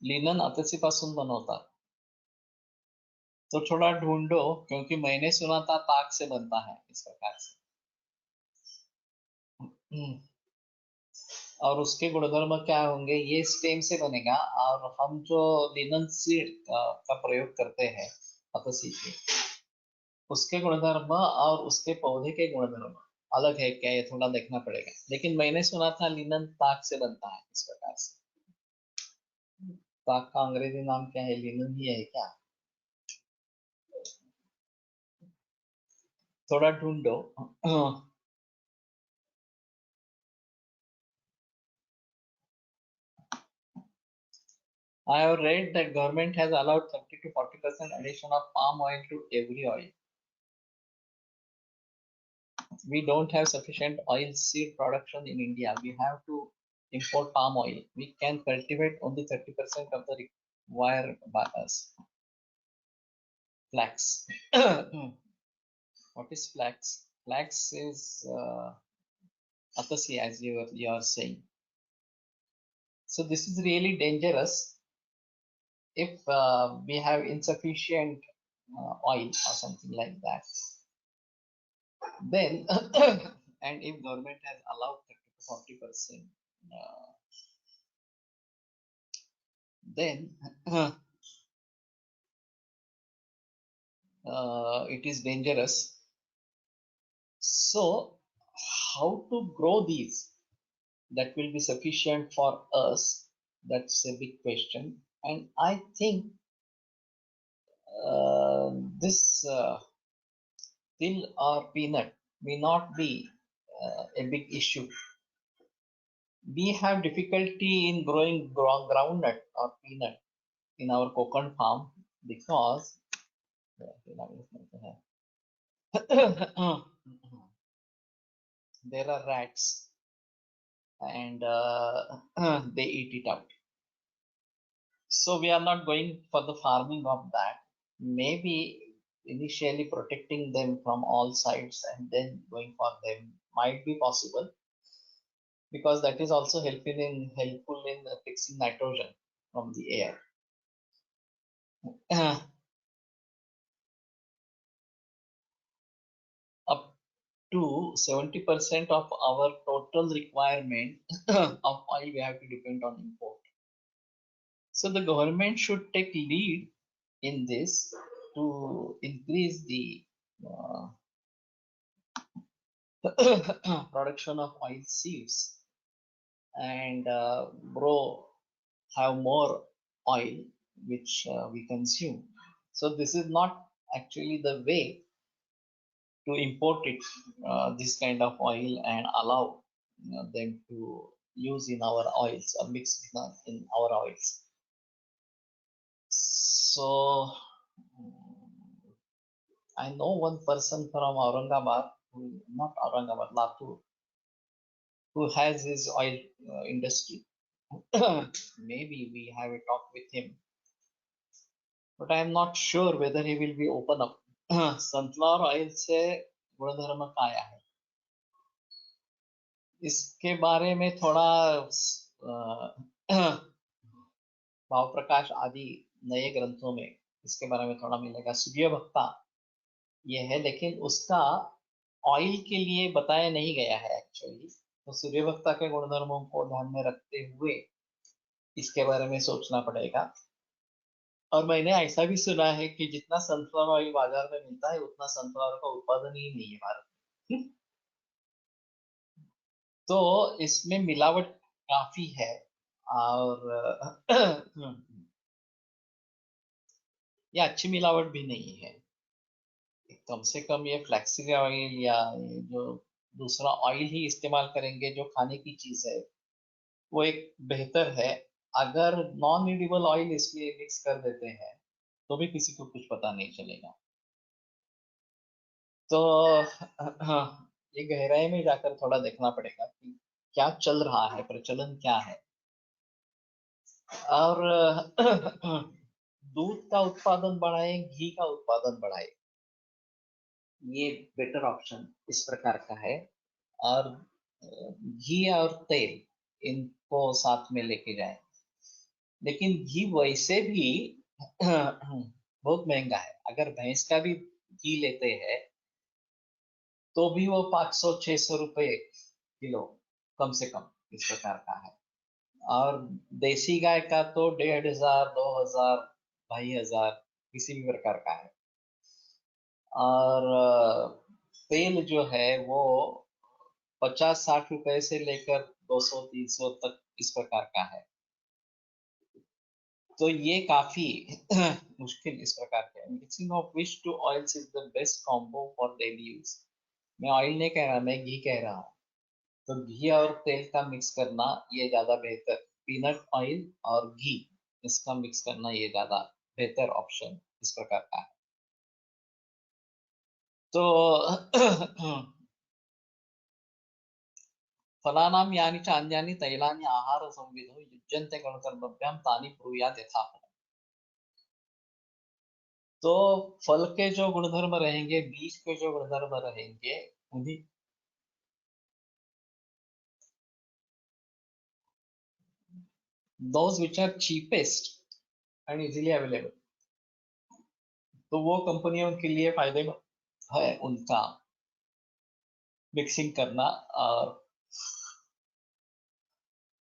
लिनन अतसी पासून बनवतात, तो थोड़ा ढूंढो, क्योंकि मैंने सुना था ताक से बनता है इस प्रकार से। हम्म, और उसके गुणधर्म क्या होंगे, ये स्टेम से बनेगा, और हम जो लिनन सीड का प्रयोग करते हैं अतसी के, उसके गुणधर्म और उसके पौधे के गुणधर्म अलग है क्या, ये थोड़ा देखना पड़ेगा, लेकिन मैंने सुना था लिनन ताक से बनता है इस प्रकार से। ताक का अंग्रेजी नाम क्या है, लिनन ही है क्या? थोड़ा ढूंढो। I have read that government has allowed 30 to 40% addition of palm oil to every oil. We don't have sufficient oil seed production in India. We have to import palm oil. We can cultivate only 30% of the required by us. Flax. What is flax? Flax is atasi, as you are saying. So this is really dangerous if we have insufficient oil or something like that. Then, and if government has allowed 30 to 40%, then it is dangerous. So, how to grow these that will be sufficient for us? That's a big question. And I think this till or peanut may not be a big issue. We have difficulty in growing groundnut or peanut in our coconut farm because there are rats and they eat it out. So we are not going for the farming of that. Maybe initially protecting them from all sides and then going for them might be possible, because that is also helpful in fixing nitrogen from the air. Up to 70% of our total requirement of oil we have to depend on import. So the government should take lead in this to increase the production of oil seeds and grow, have more oil which we consume. So this is not actually the way to import it, this kind of oil, and allow them to use in our oils or mix in our oils. So I know one person from Aurangabad, not Aurangabad, Latur, who has his oil industry. Maybe we have a talk with him, but I am not sure whether he will be open up. Sunflower oil से गुणधर्म काय आहे, इसके बारे में थोड़ा भाव प्रकाश आदि नए ग्रंथों में इसके बारे में थोड़ा मिलेगा। सूर्य भक्ता ये है, लेकिन उसका ऑयल के लिए बताया नहीं गया है एक्चुअली, तो सूर्य भक्ता के गुणधर्मों को ध्यान में रखते हुए इसके बारे में सोचना पड़ेगा। और मैंने ऐसा भी सुना है कि जितना सनफ्लावर ऑयल बाजार में मिलता है उतना सनफ्लावर का उत्पादन ही नहीं है भारत में। तो इसमें मिलावट काफी है, और ये अच्छी मिलावट भी नहीं है। कम से कम ये फ्लैक्सीड ऑयल या ये जो दूसरा ऑयल ही इस्तेमाल करेंगे जो खाने की चीज है, वो एक बेहतर है। अगर नॉन एडिबल ऑयल इसलिए मिक्स कर देते हैं तो भी किसी को कुछ पता नहीं चलेगा। तो हाँ, ये गहराई में जाकर थोड़ा देखना पड़ेगा कि क्या चल रहा है, प्रचलन क्या है। और दूध का उत्पादन बढ़ाए, घी का उत्पादन बढ़ाए, ये बेटर ऑप्शन इस प्रकार का है। और घी और तेल, इनको साथ में लेके जाए। लेकिन घी वैसे भी बहुत महंगा है। अगर भैंस का भी घी लेते हैं तो भी वो 500-600 रुपए किलो कम से कम इस प्रकार का है। और देसी गाय का तो 1500, 2000, 2500 किसी भी प्रकार का है। और तेल जो है वो 50-60 रुपए से लेकर 200-300 तक इस प्रकार का है। तो ये काफी मुश्किल इस प्रकार का है। Mixing of which two oils is the best combo for daily use. मैं ऑयल नहीं कह रहा, मैं घी कह रहा हूँ। तो घी और तेल का मिक्स करना ये ज्यादा बेहतर, पीनट ऑयल और घी, इसका मिक्स करना ये ज्यादा बेहतर ऑप्शन इस प्रकार का है। तो फलानां यानि च अन्यानि तैलानि आहारसंविधौ युज्यन्ते गुणकर्मभ्यां तानि ब्रूयात् यथा। तो फल के जो गुणधर्म रहेंगे, बीज के जो गुणधर्म रहेंगे, उन्हीं those which are cheapest and easily available, तो वो कंपनियों के लिए फायदेमंद है उनका मिक्सिंग करना। और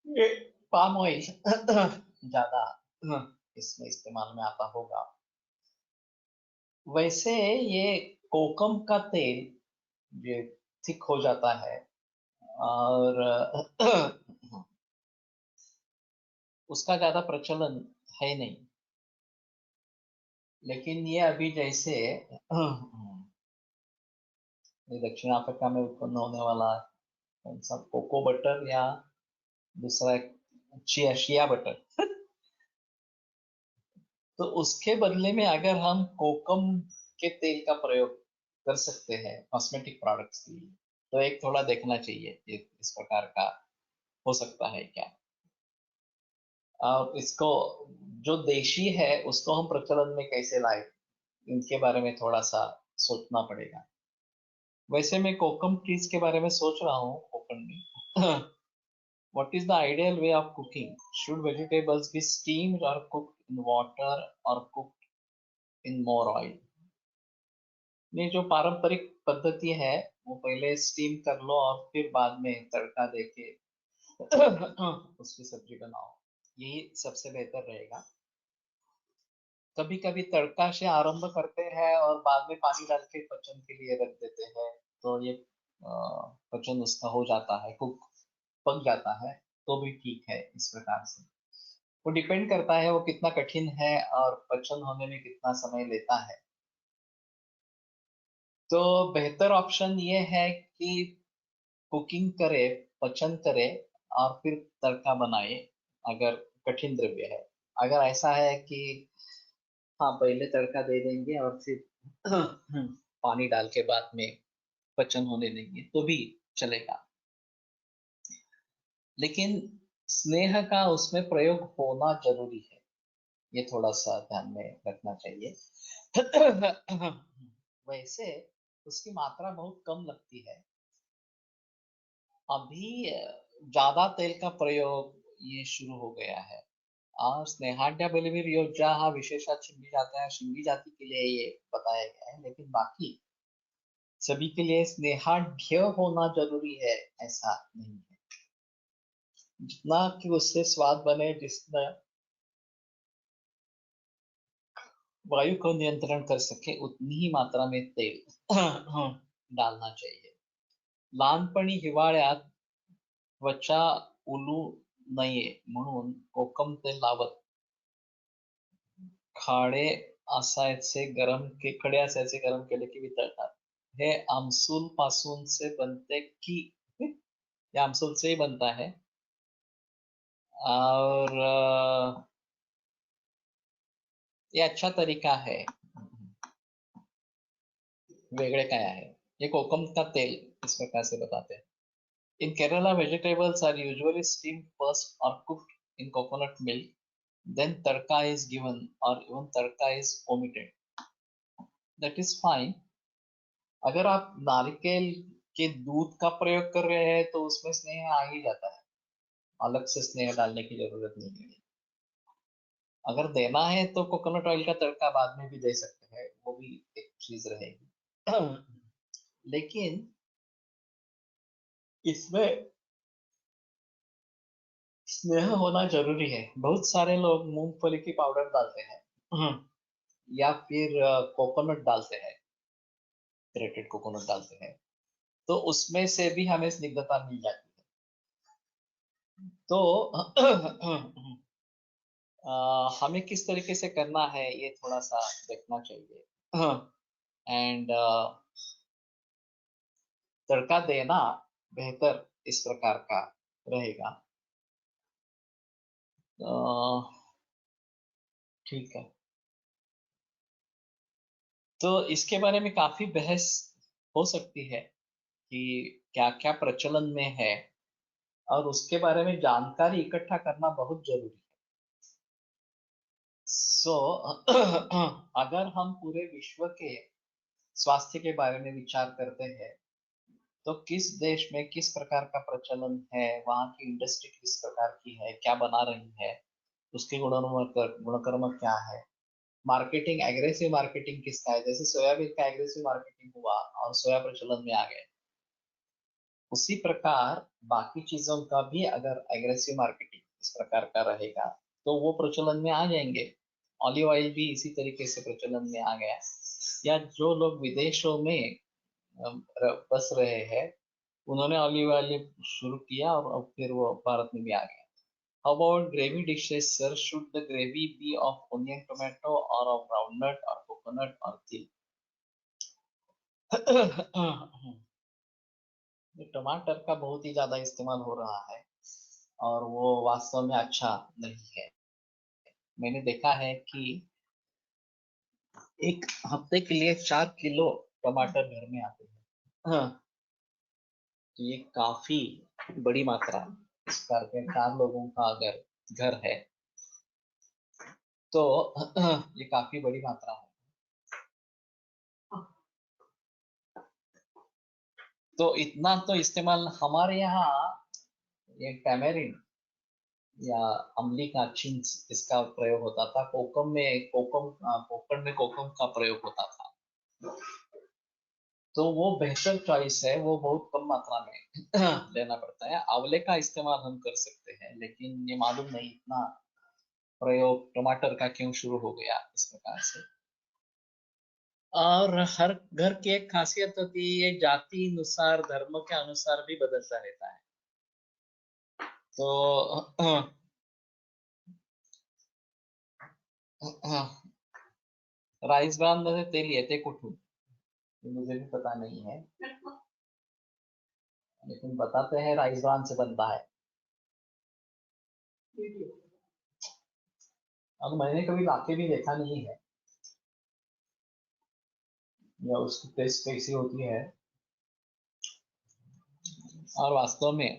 ये पाम ऑयल ज्यादा इसमें इस्तेमाल में आता होगा। वैसे ये कोकम का तेल ये थिक हो जाता है और उसका ज्यादा प्रचलन है नहीं। लेकिन ये अभी जैसे ये दक्षिण अफ्रीका में उत्पन्न होने वाला कौन सा कोको बटर या दूसरा एक शिया बटर, तो उसके बदले में अगर हम कोकम के तेल का प्रयोग कर सकते हैं कॉस्मेटिक प्रोडक्ट्स के लिए, तो एक थोड़ा देखना चाहिए ये इस प्रकार का हो सकता है क्या। और इसको जो देशी है उसको हम प्रचलन में कैसे लाए, इनके बारे में थोड़ा सा सोचना पड़ेगा। वैसे मैं कोकम ट्रीज के बारे में सोच रहा हूँ कोकण में। What is the ideal way of cooking? Should vegetables be steamed or cooked in water or cooked in more oil? ये जो पारंपरिक पद्धति है वो पहले स्टीम कर लो और फिर बाद में तड़का देके उसकी सब्जी बनाओ, यही सबसे बेहतर रहेगा। कभी कभी तड़का से आरंभ करते हैं और बाद में पानी डाल के पचन के लिए रख देते हैं, तो ये पचन उसका हो जाता है, कुक पक जाता है, तो भी ठीक है इस प्रकार से। वो डिपेंड करता है वो कितना कठिन है और पचन होने में कितना समय लेता है। तो बेहतर ऑप्शन ये है कि कुकिंग करे, पचन करे और फिर तड़का बनाए, अगर कठिन द्रव्य है। अगर ऐसा है कि हाँ पहले तड़का दे देंगे और फिर पानी डाल के बाद में पचन होने देंगे तो भी चलेगा। लेकिन स्नेह का उसमें प्रयोग होना जरूरी है, ये थोड़ा सा ध्यान में रखना चाहिए। वैसे उसकी मात्रा बहुत कम लगती है। अभी ज्यादा तेल का प्रयोग ये शुरू हो गया है। और स्नेहाढ्य बलिवीर हा विशेषात शिंगी जाता है, शिंगी जाति के लिए ये बताया गया है। लेकिन बाकी सभी के लिए स्नेहाढ्य होना जरूरी है ऐसा नहीं है। जितना कि उससे स्वाद बने, जितना वायु को नियंत्रण कर सके, उतनी ही मात्रा में तेल डालना चाहिए। लहानपणी हिवाळ्यात त्वचा उलू नये म्हणून कोकम तेल लावत खाडे असायचे गरम के खडे असायचे गरम केले की वितळतात। हे आमसूल पासून से बनते की, ये आमसूल से ही बनता है। और ये अच्छा तरीका है. वेगळे काय आहे, ये कोकम का तेल इस प्रकार से बताते हैं. In Kerala, vegetables are usually steamed first or cooked in coconut milk. Then tadka is given or even tadka is omitted. That is fine. अगर आप नारिकेल के दूध का प्रयोग कर रहे हैं तो उसमें स्नेह आ ही जाता है, अलग से स्नेह डालने की जरूरत नहीं है. अगर देना है तो कोकोनट ऑयल का तड़का बाद में भी दे सकते हैं, वो भी एक चीज रहेगी. लेकिन इसमें स्नेह होना जरूरी है. बहुत सारे लोग मूंगफली की पाउडर डालते हैं या फिर कोकोनट डालते हैं, ग्रेटेड कोकोनट डालते हैं, तो उसमें से भी हमें स्निग्धता मिल जाती है. तो हमें किस तरीके से करना है ये थोड़ा सा देखना चाहिए. एंड तड़का देना बेहतर इस प्रकार का रहेगा. ठीक है. तो इसके बारे में काफी बहस हो सकती है कि क्या क्या प्रचलन में है, और उसके बारे में जानकारी इकट्ठा करना बहुत जरूरी है. सो अगर हम पूरे विश्व के स्वास्थ्य के बारे में विचार करते हैं तो किस देश में किस प्रकार का प्रचलन है, वहाँ की इंडस्ट्री किस प्रकार की है, क्या बना रही है, उसकी गुणकर्म क्या है, मार्केटिंग एग्रेसिव मार्केटिंग किसका है. जैसे सोयाबीन का एग्रेसिव मार्केटिंग हुआ और सोया प्रचलन में आ गए, उसी प्रकार बाकी चीजों का भी अगर एग्रेसिव मार्केटिंग इस प्रकार का रहेगा तो वो प्रचलन में आ जाएंगे. ऑलिव ऑयल भी इसी तरीके से प्रचलन में आ गया, या जो लोग विदेशों में बस रहे हैं उन्होंने ऑलिव ऑयल शुरू किया और अब फिर वो भारत में भी आ गया. How about gravy dishes, sir? Should the gravy be of onion, tomato, or of groundnut, or coconut, or तिल? ये टमाटर का बहुत ही ज्यादा इस्तेमाल हो रहा है और वो वास्तव में अच्छा नहीं है. मैंने देखा है कि एक हफ्ते के लिए 4 किलो टमाटर घर में आते हैं. हाँ, तो ये काफी बड़ी मात्रा है. इस प्रकार के 4 लोगों का अगर घर है तो ये काफी बड़ी मात्रा है. तो इतना तो इस्तेमाल हमारे यहाँ, ये टैमेरिन या अमली का चिंच इसका प्रयोग होता था. कोकम में कोकम का प्रयोग होता था. तो वो बेहतर चॉइस है, वो बहुत कम मात्रा में लेना पड़ता है. आंवले का इस्तेमाल हम कर सकते हैं, लेकिन ये मालूम नहीं इतना प्रयोग टमाटर का क्यों शुरू हो गया इस प्रकार से. और हर घर की एक खासियत होती है, ये जाति अनुसार धर्म के अनुसार भी बदलता रहता है. तो राईस ब्रान मध्ये तेल येते कुठून ये मुझे भी पता नहीं है, लेकिन बताते हैं राईस ब्रान से बनता है. अब मैंने कभी लाके भी देखा नहीं है या उसकी टेस्ट कैसी होती है, और वास्तव में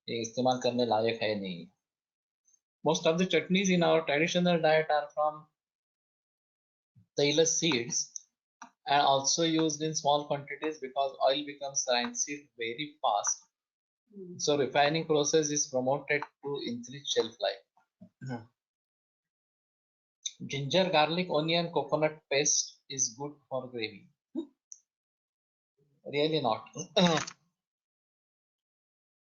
ये इस्तेमाल करने लायक है नहीं. Most of the chutneys in our traditional diet are from tailor seeds and also used in small quantities because oil becomes rancid very fast. So refining process is promoted to increase shelf life. Ginger, garlic, onion, coconut paste is good for gravy. Really not.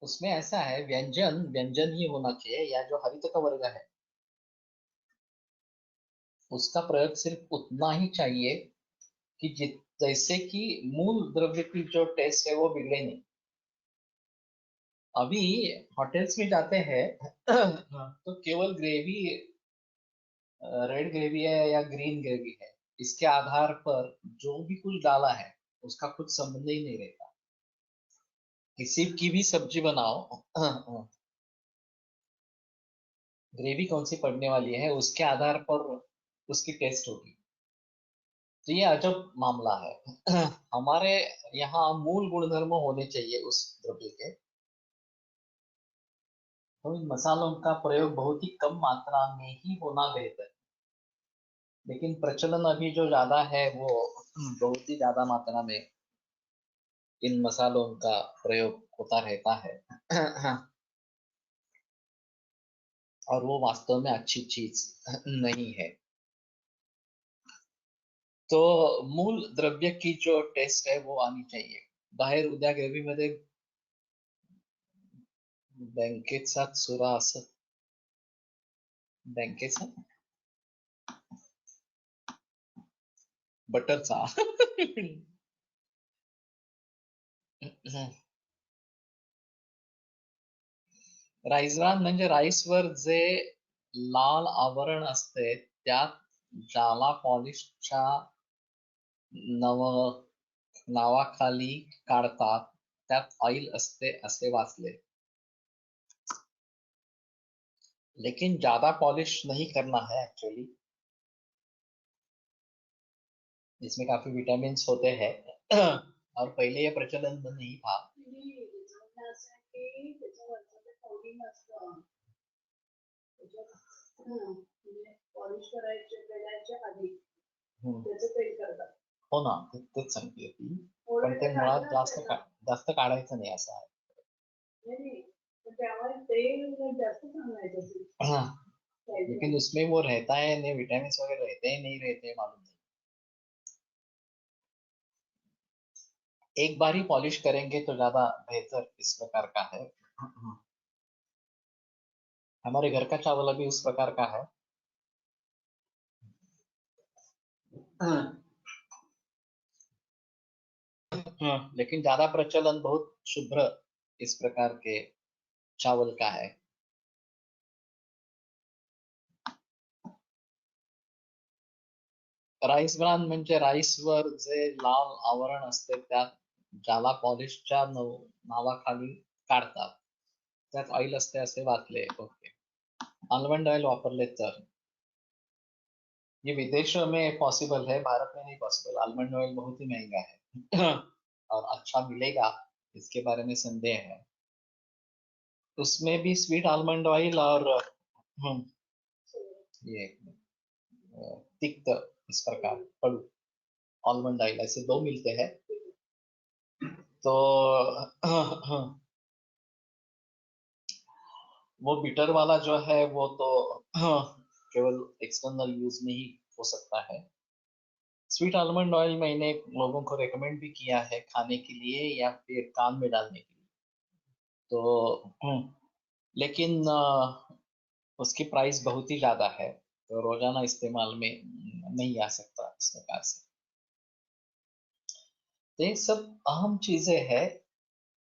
उसमें ऐसा है, व्यंजन व्यंजन ही होना चाहिए, या जो हरित का वर्ग है उसका प्रयोग सिर्फ उतना ही चाहिए कि जैसे कि मूल द्रव्य की जो टेस्ट है वो बिगड़े नहीं. अभी होटल्स में जाते हैं तो केवल ग्रेवी रेड ग्रेवी है या ग्रीन ग्रेवी है, इसके आधार पर जो भी कुछ डाला है उसका कुछ संबंध ही नहीं रहता. किसी की भी सब्जी बनाओ ग्रेवी कौन सी पड़ने वाली है उसके आधार पर उसकी टेस्ट होगी। तो ये अजब मामला है। हमारे यहाँ मूल गुणधर्म होने चाहिए उस द्रव्य के, तो इन मसालों का प्रयोग बहुत ही कम मात्रा में ही होना बेहतर है। लेकिन प्रचलन अभी जो ज्यादा है वो बहुत ही ज्यादा मात्रा में इन मसालों का प्रयोग होता रहता है। और वो वास्तव में अच्छी चीज नहीं है। तो मूल द्रव्य की जो टेस्ट है वो आनी चाहिए बाहेर. उद्या ग्रेव्हीमध्ये बँकेचा चुरा असं बँकेचा बटरचा. राईसब्रान म्हणजे राईसवर जे लाल आवरण असते त्यात ज्याला पॉलिशच्या नव नावाखाली काढतात त्यात ऑइल असते असे वाचले. लेकिन ज्यादा पॉलिश नहीं करना है एक्चुअली. इसमें काफी विटामिन होते हैं. और पहले ये प्रचलन नहीं था. पॉलिश करायचे पेल्याच्या आधी त्याचं तेल करतात. हो ना, तेच सांगते ती. पण ते मुळात जास्त काढायचं नाही असं आहे. नहीं, तो त्यामुळे तेल जास्त चांगलं असेल. हाँ, लेकिन उसमें वो रहता है नहीं, विटामिन वगैरह रहते हैं नहीं रहते मालूम नहीं. एक बार ही पॉलिश करेंगे तो ज्यादा बेहतर इस प्रकार का है. हमारे घर का चावल अभी उस प्रकार का है. हाँ. लेकिन ज्यादा प्रचलन बहुत शुभ्र इस प्रकार के चावल का है. राईस ब्रान म्हणजे राईसवर जे लाल आवरण असते त्यात ज्याला पॉलिशच्या नावाखाली काढतात त्यात ऑइल असते असे वाचले. ओके. आलमंड ऑइल वापरले तर ये विदेशों में पॉसिबल है, भारत में नहीं पॉसिबल. आलमंड ऑयल बहुत ही महंगा है. और अच्छा मिलेगा इसके बारे में संदेह है. उसमें भी स्वीट आलमंड ऑयल और ये तिक्त इस प्रकार पड़ू आलमंड ऑयल ऐसे दो मिलते हैं. तो वो बिटर वाला जो है वो तो केवल एक्सटर्नल यूज में ही हो सकता है. स्वीट आलमंड ऑयल मैंने लोगों को रेकमेंड भी किया है खाने के लिए या फिर कान में डालने के लिए. तो लेकिन उसकी प्राइस बहुत ही ज्यादा है तो रोजाना इस्तेमाल में नहीं आ सकता इस प्रकार से. ये सब अहम चीजें हैं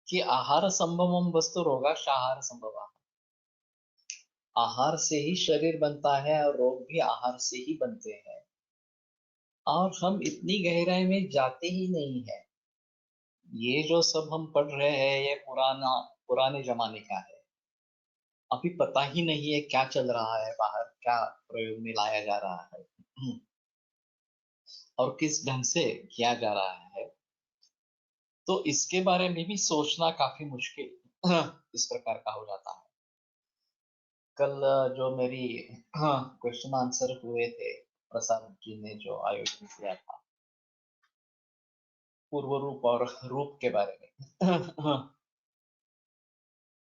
कि आहार संभवम वस्तु रोगाश आहार संभव. आहार से ही शरीर बनता है और रोग भी आहार से ही बनते हैं. और हम इतनी गहराई में जाते ही नहीं है. ये जो सब हम पढ़ रहे हैं ये पुराने जमाने का है. अभी पता ही नहीं है क्या चल रहा है बाहर, क्या प्रयोग में लाया जा रहा है और किस ढंग से किया जा रहा है. तो इसके बारे में भी सोचना काफी मुश्किल इस प्रकार का हो जाता है. कल जो मेरी क्वेश्चन आंसर हुए थे प्रसाद जी ने जो आयोजन किया था पूर्व रूप और रूप के बारे में.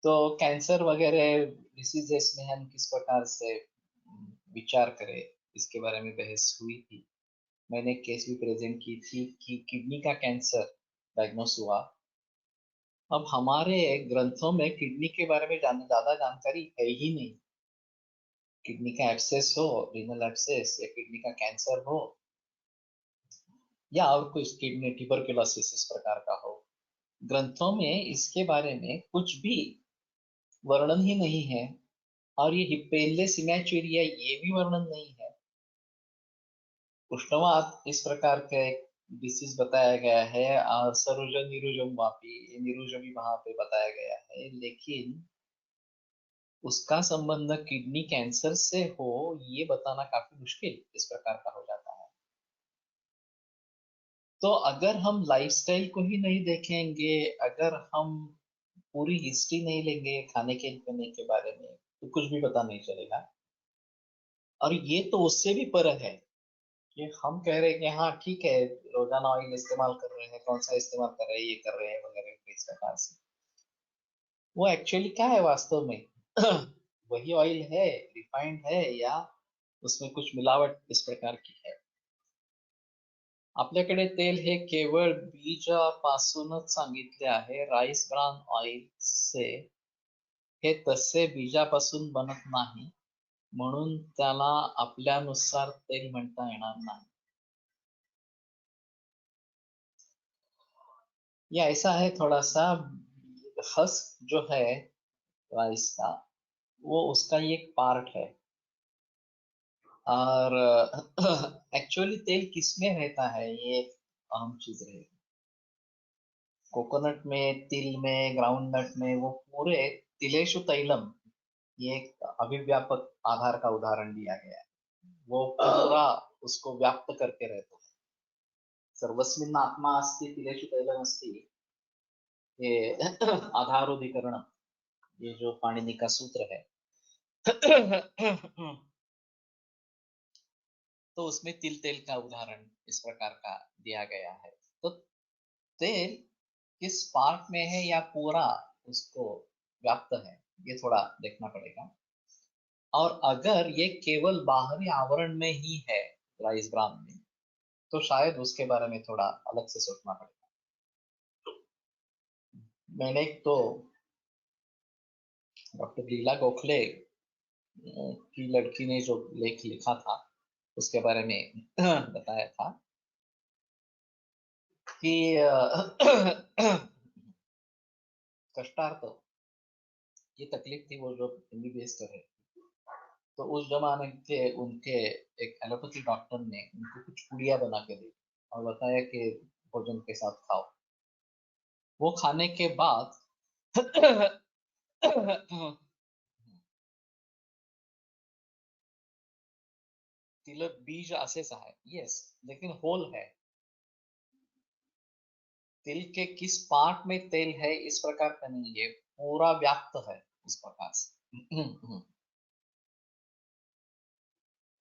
तो कैंसर वगैरह डिसीजेस में हम किस प्रकार से विचार करें इसके बारे में बहस हुई थी. मैंने एक केस भी प्रेजेंट की थी कि किडनी का कैंसर डायग्नोस हुआ. अब हमारे ग्रंथों में किडनी के बारे में ज्यादा जानकारी है ही नहीं. किडनी का एब्सेस हो, रीनल एब्सेस या किडनी का कैंसर हो या और कोई किडनी ट्यूबरकुलोसिस इस प्रकार का हो, ग्रंथों में इसके बारे में कुछ भी वर्णन ही नहीं है. और ये हिप्पेले सिमैचुरिया ये भी वर्णन नहीं है. उष्णवात इस प्रकार का एक डिसीज बताया गया है और सरोज निरुजम वापी ये निरुजम भी वहां पे बताया गया है. लेकिन उसका संबंध किडनी कैंसर से हो, ये बताना काफी मुश्किल इस प्रकार का हो जाता है। तो अगर हम लाइफस्टाइल को ही नहीं देखेंगे, अगर हम पूरी हिस्ट्री नहीं लेंगे खाने के पीने के बारे में, तो कुछ भी पता नहीं चलेगा। और ये तो उससे भी पर है कि हम कह रहे हैं कि हाँ ठीक है, रोजाना ऑयल इस्तेमाल कर रहे हैं, कौन सा इस्तेमाल कर रहे हैं, ये कर रहे हैं वगैरह इस प्रकार से। वो एक्चुअली क्या है वास्तव में? वही ऑयल है, रिफाइंड है, या उसमें कुछ मिलावट इस प्रकार की है? आपल्याकडे तेल हे केवळ बीजापासूनच सांगितले आहे, राईस ब्रान ऑइल से हे तसे बीजापासून बनत नाही, म्हणून त्याला आपल्यानुसार तेल म्हणता येणार नाही। ये ऐसा है थोड़ा सा, हस्क जो है राइस का, वो उसका ही एक पार्ट है। और एक्चुअली तेल किसमें रहता है, ये एक अहम चीज रहेगी। कोकोनट में, तिल में, ग्राउंडनट में, वो पूरे तिलेशु तैलम, ये एक अभिव्यापक आधार का उदाहरण दिया गया है। वो पूरा उसको व्याप्त करके रहता है। सर्वस्मिन् आत्मा अस्ति तिलेषु तैलम अस्ति, ये आधारोधिकरण, ये जो पाणिनि का सूत्र है। तो उसमें तिल तेल का उदाहरण इस प्रकार का दिया गया है। तो तेल किस पार्ट में है या पूरा उसको व्याप्त है, ये थोड़ा देखना पड़ेगा। और अगर ये केवल बाहरी आवरण में ही है राइस ब्रान में, तो शायद उसके बारे में थोड़ा अलग से सोचना पड़ेगा। मैंने एक तो डॉक्टर लीला गोखले की लड़की ने जो लेख लिखा था, उसके बारे में बताया था कि कष्टार्थ, ये तकलीफ थी वो जो एमबीबीएस कर रहे थे। तो उस जमाने के उनके एक एलोपैथी डॉक्टर ने उनको कुछ पुड़िया बना के दी और बताया कि भोजन के साथ खाओ। वो खाने के बाद तिलक बीज असेच आहे, यस, लेकिन होल है। तिल के किस पार्ट में तेल है इस प्रकार का नहीं है, पूरा व्याप्त है उस प्रकार से।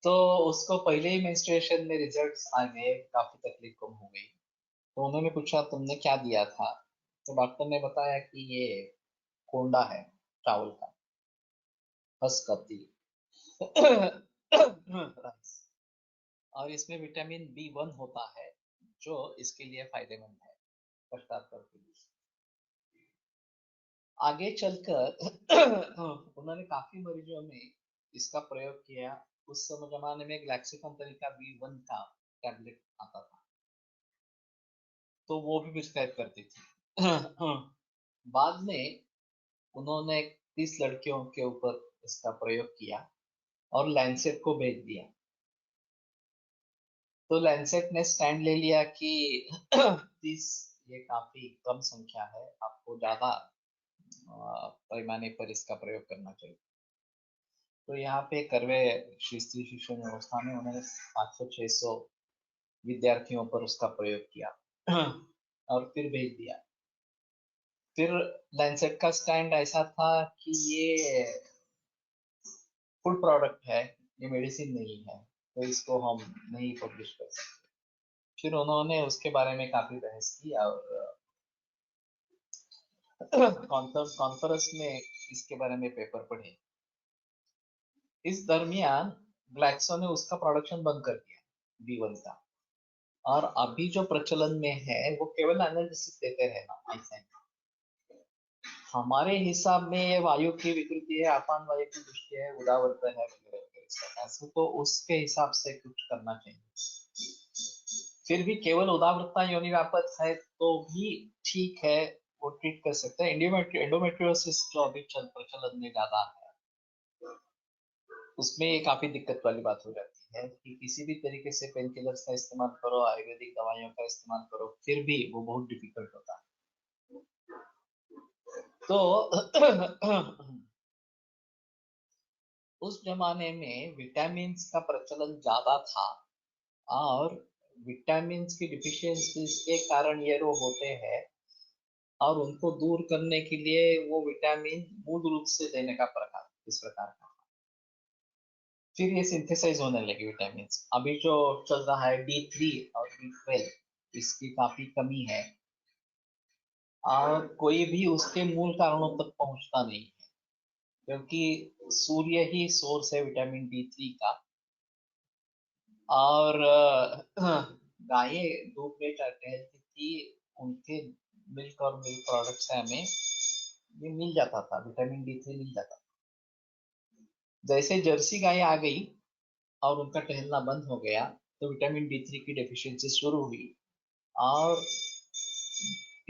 तो उसको पहले ही मेंस्ट्रुएशन में रिजल्ट्स आ गए, काफी तकलीफ कम हो गई। तो उन्होंने पूछा तुमने क्या दिया था, तो डॉक्टर ने बताया कि ये कोंडा है चावल का, हस्कती। राइस। और इसमें विटामिन बी 1 होता है, जो इसके लिए फायदेमंद है, कष्टार्थ के लिए। आगे चलकर उन्होंने काफी मरीजों में इसका प्रयोग किया। उस समय जमाने में ग्लैक्सो कंपनी का बी 1 का टैबलेट आता था, तो वो भी प्रिस्क्राइब करती थी। बाद में उन्होंने 30 लड़कियों के ऊपर इसका प्रयोग किया और लैंसेट को भेज दिया। तो लैंसेट ने स्टैंड ले लिया कि 30 ये काफी कम संख्या है, आपको ज्यादा पैमाने पर इसका प्रयोग करना चाहिए। तो यहाँ पे करवे श्री स्त्री शिक्षण व्यवस्था में उन्होंने 500-600 विद्यार्थियों पर उसका प्रयोग किया और फिर भेज दिया। फिर लैंसेट का स्टैंड ऐसा था कि ये फूड प्रोडक्ट है, ये मेडिसिन नहीं है, तो इसको हम नहीं पब्लिश कर सकते। फिर उन्होंने उसके बारे में काफी बहस की और कॉन्फ्रेंस में इसके बारे में पेपर पढ़े। इस दरमियान ग्लैक्सो ने उसका प्रोडक्शन बंद कर दिया, बी 1 का। और अभी जो प्रचलन में है वो केवल एनालिसिस देते रहना, ऐसा है। हमारे हिसाब में ये वायु की विकृति है, अपान वायु की दृष्टि है, उदावृत है वगैरह वगैरह, ऐसे तो उसके हिसाब से कुछ करना चाहिए। फिर भी केवल उदावृतता योनि व्यापक है तो भी ठीक है, वो ट्रीट कर सकते हैं। एंडोमेट्रियोसिस जो अभी चल प्रचलन में ज्यादा है, उसमें ये काफी दिक्कत वाली बात हो जाती है कि किसी भी तरीके से पेन किलर्स का इस्तेमाल करो, आयुर्वेदिक दवाइयों का इस्तेमाल करो, फिर भी वो बहुत डिफिकल्ट होता है। तो उस जमाने में विटामिन का प्रचलन ज्यादा था, और विटामिन की डिफिशियंसीज के कारण ये रोग होते हैं, और उनको दूर करने के लिए वो विटामिन मूल रूप से देने का प्रकार इस प्रकार का। फिर ये सिंथेसाइज होने लगे विटामिन। अभी जो चल रहा है D3 और B12, इसकी काफी कमी है, और कोई भी उसके मूल कारणों तक पहुंचता नहीं है, क्योंकि सूर्य ही सोर्स है विटामिन D3 का। और गायें धूप में टहलती थी, उनके मिल्क और मिल्क प्रोडक्ट से हमें ये मिल जाता था, विटामिन D3 मिल जाता था। जैसे जर्सी गाय आ गई और उनका टहलना बंद हो गया, तो विटामिन D3 की डेफिशिएंसी शुरू हुई, और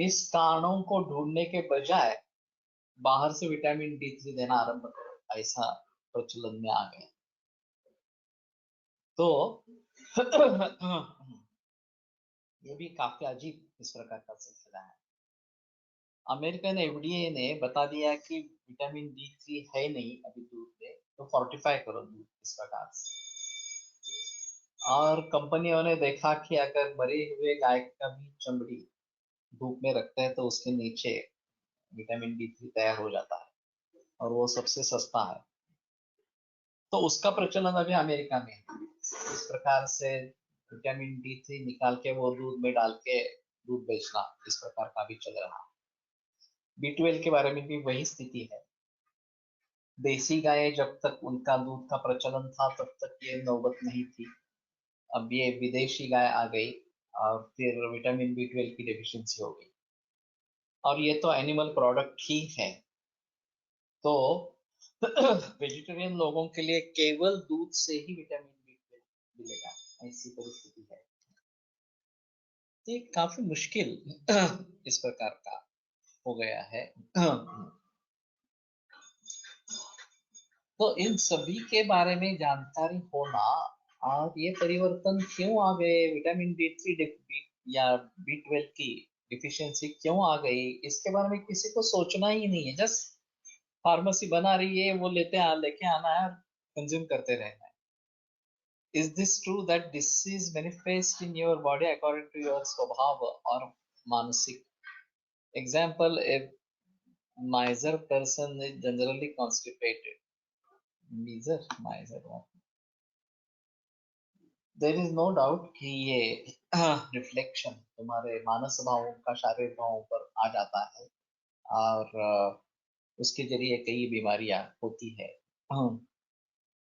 इस कारणों को ढूंढने के बजाय बाहर से विटामिन D3 देना आरंभ करो, ऐसा प्रचलन में आ गया। तो ये भी काफी अजीब इस प्रकार का सिलसिला है। अमेरिकन FDA ने बता दिया कि विटामिन D3 है नहीं अभी दूध में, तो फोर्टिफाई करो दूध इस प्रकार से। और कंपनियों ने देखा कि अगर मरे हुए गाय का भी चमड़ी धूप में रखते हैं तो उसके नीचे विटामिन D3 तैयार हो जाता है, और वो सबसे सस्ता है। तो उसका प्रचलन अभी अमेरिका में है। इस प्रकार से विटामिन D3 निकाल के वो दूध में डाल के दूध बेचना, इस प्रकार का भी चल रहा है। B12 के बारे में भी वही स्थिति है। देसी गाय जब तक उनका दूध का प्रचलन था तब तक ये नौबत नहीं थी। अब ये विदेशी गाय आ गई, और फिर विटामिन B12 की डेफिशिएंसी हो गई, और ये तो एनिमल प्रोडक्ट ही है। तो वेजिटेरियन लोगों के लिए केवल दूध से ही विटामिन B12 मिलेगा, ऐसी परिस्थिति है। ये काफी मुश्किल इस प्रकार का हो गया है। तो इन सभी के बारे में जानकारी होना, और ये परिवर्तन क्यों आ गए, विटामिन D3 या B12 की डिफिशियंसी क्यों आ गई, इसके बारे में किसी को सोचना ही नहीं है। जस्ट फार्मेसी बना रही है, वो लेके आना है और कंज्यूम करते रहना है। Is this true that this is manifest in your body according to your स्वभाव और मानसिक? Example, a miser person is generally constipated. miser there is no doubt कि ये रिफ्लेक्शन तुम्हारे मानस भावों का शारीरिक भावों पर आ जाता है, और उसके जरिए कई बीमारियां होती है।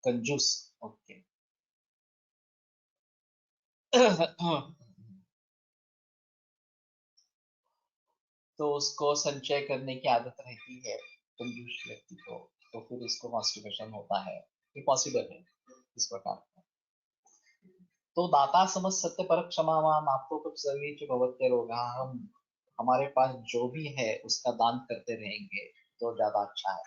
कंजूस, ओके। तो उसको संचय करने की आदत रहती है कंजूस व्यक्ति को, तो फिर इसको कॉन्स्टिपेशन होता है। ये पॉसिबल है इस प्रकार। तो दाता समझ सत्य पर क्षमावान आपको कुछ सर्वीच भगवत्य रोगा। हम हमारे पास जो भी है उसका दान करते रहेंगे तो ज्यादा अच्छा है।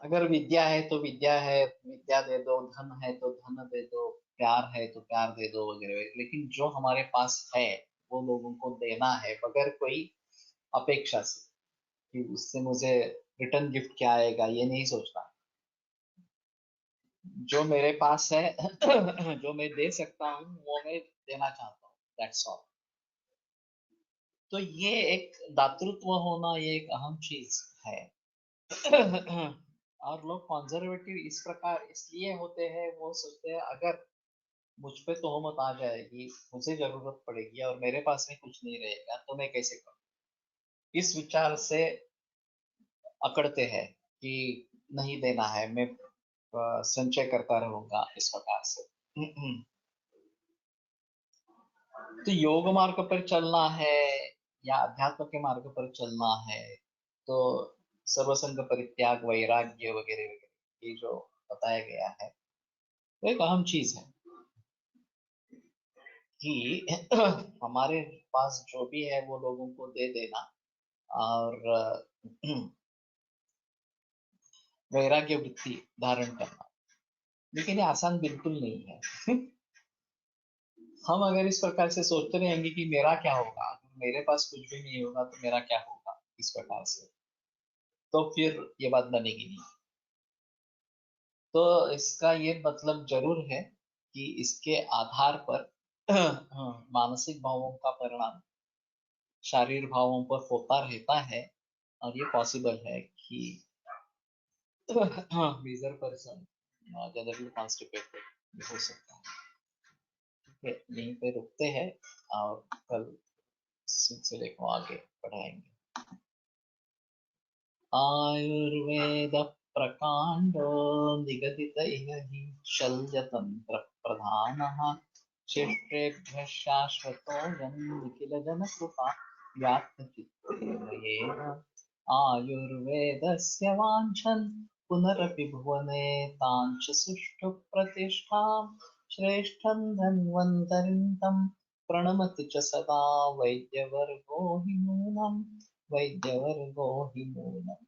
अगर विद्या है तो विद्या है, विद्या दे दो, धन है तो धन दे दो, प्यार है तो प्यार दे दो, वगैरह वगैरह। लेकिन जो हमारे पास है वो लोगों को देना है, बगैर कोई अपेक्षा से कि उससे मुझे रिटर्न गिफ्ट क्या आएगा, ये नहीं सोचना। जो मेरे पास है जो मैं दे सकता हूँ वो मैं देना चाहता हूँ, दैट्स ऑल। तो ये एक दातृत्व होना, ये एक अहम चीज है। और लोग कंजर्वेटिव इस प्रकार इसलिए होते हैं, वो सोचते हैं अगर मुझ पे तोहमत आ जाएगी, मुझे जरूरत पड़ेगी और मेरे पास में कुछ नहीं रहेगा तो मैं कैसे करूँ, इस विचार से अकड़ते हैं कि नहीं देना है, मैं संचय करता रहूंगा इस प्रकार से। तो योग मार्ग पर चलना है या अध्यात्म के मार्ग पर चलना है, तो सर्वसंग परित्याग, वैराग्य, वगैरह वगैरह, ये जो बताया गया है वो एक अहम चीज है कि हमारे पास जो भी है वो लोगों को दे देना, और वैराग्य वृत्ति धारण करना। लेकिन ये आसान बिल्कुल नहीं है। हम अगर इस प्रकार से सोचते रहेंगे कि मेरा क्या होगा, अगर मेरे पास कुछ भी नहीं होगा तो मेरा क्या होगा, इस प्रकार से, तो फिर ये बात बनेगी नहीं। तो इसका ये मतलब जरूर है कि इसके आधार पर मानसिक भावों का परिणाम शारीरिक भावों पर होता रहता है, और ये पॉसिबल है कि मीजर पर्सन जनरली कॉन्स्टिपेटेड हो सकता है। ठीक है, यहीं पे रुकते हैं और कल सिलसिले को आगे बढ़ाएंगे। आयुर्वेद प्रकांडो निगदित इह हि शल्यतंत्र प्रधानः शिष्टेभ्यः शाश्वतोऽयं निखिल जनकृपा व्याप्तचित्तेन येन आयुर्वेदस्य वाञ्छन् पुनरपि भुवने ताञ्च सुष्ठु प्रतिष्ठां श्रेष्ठं धन्वन्तरिं तं प्रणमति च सदा वैद्यवर्गो हि नूनम् वैद्यवर्गो हि नूनम्.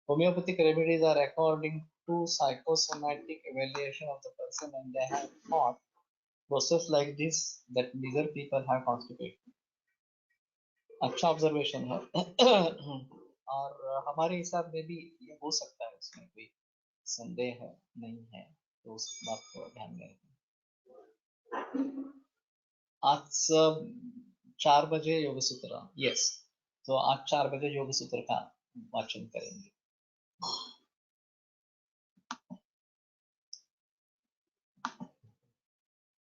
Homeopathic remedies are according to psychosomatic evaluation of the person, and they have thought process like this that neither people have constipation. अच्छा ऑब्जर्वेशन है। और हमारे हिसाब में भी ये हो सकता है, इसमें कोई संदेह नहीं है, तो उस बात को ध्यान में रखें। आज 4 बजे योग सूत्र, यस, तो आज 4 बजे योग सूत्र का वाचन करेंगे।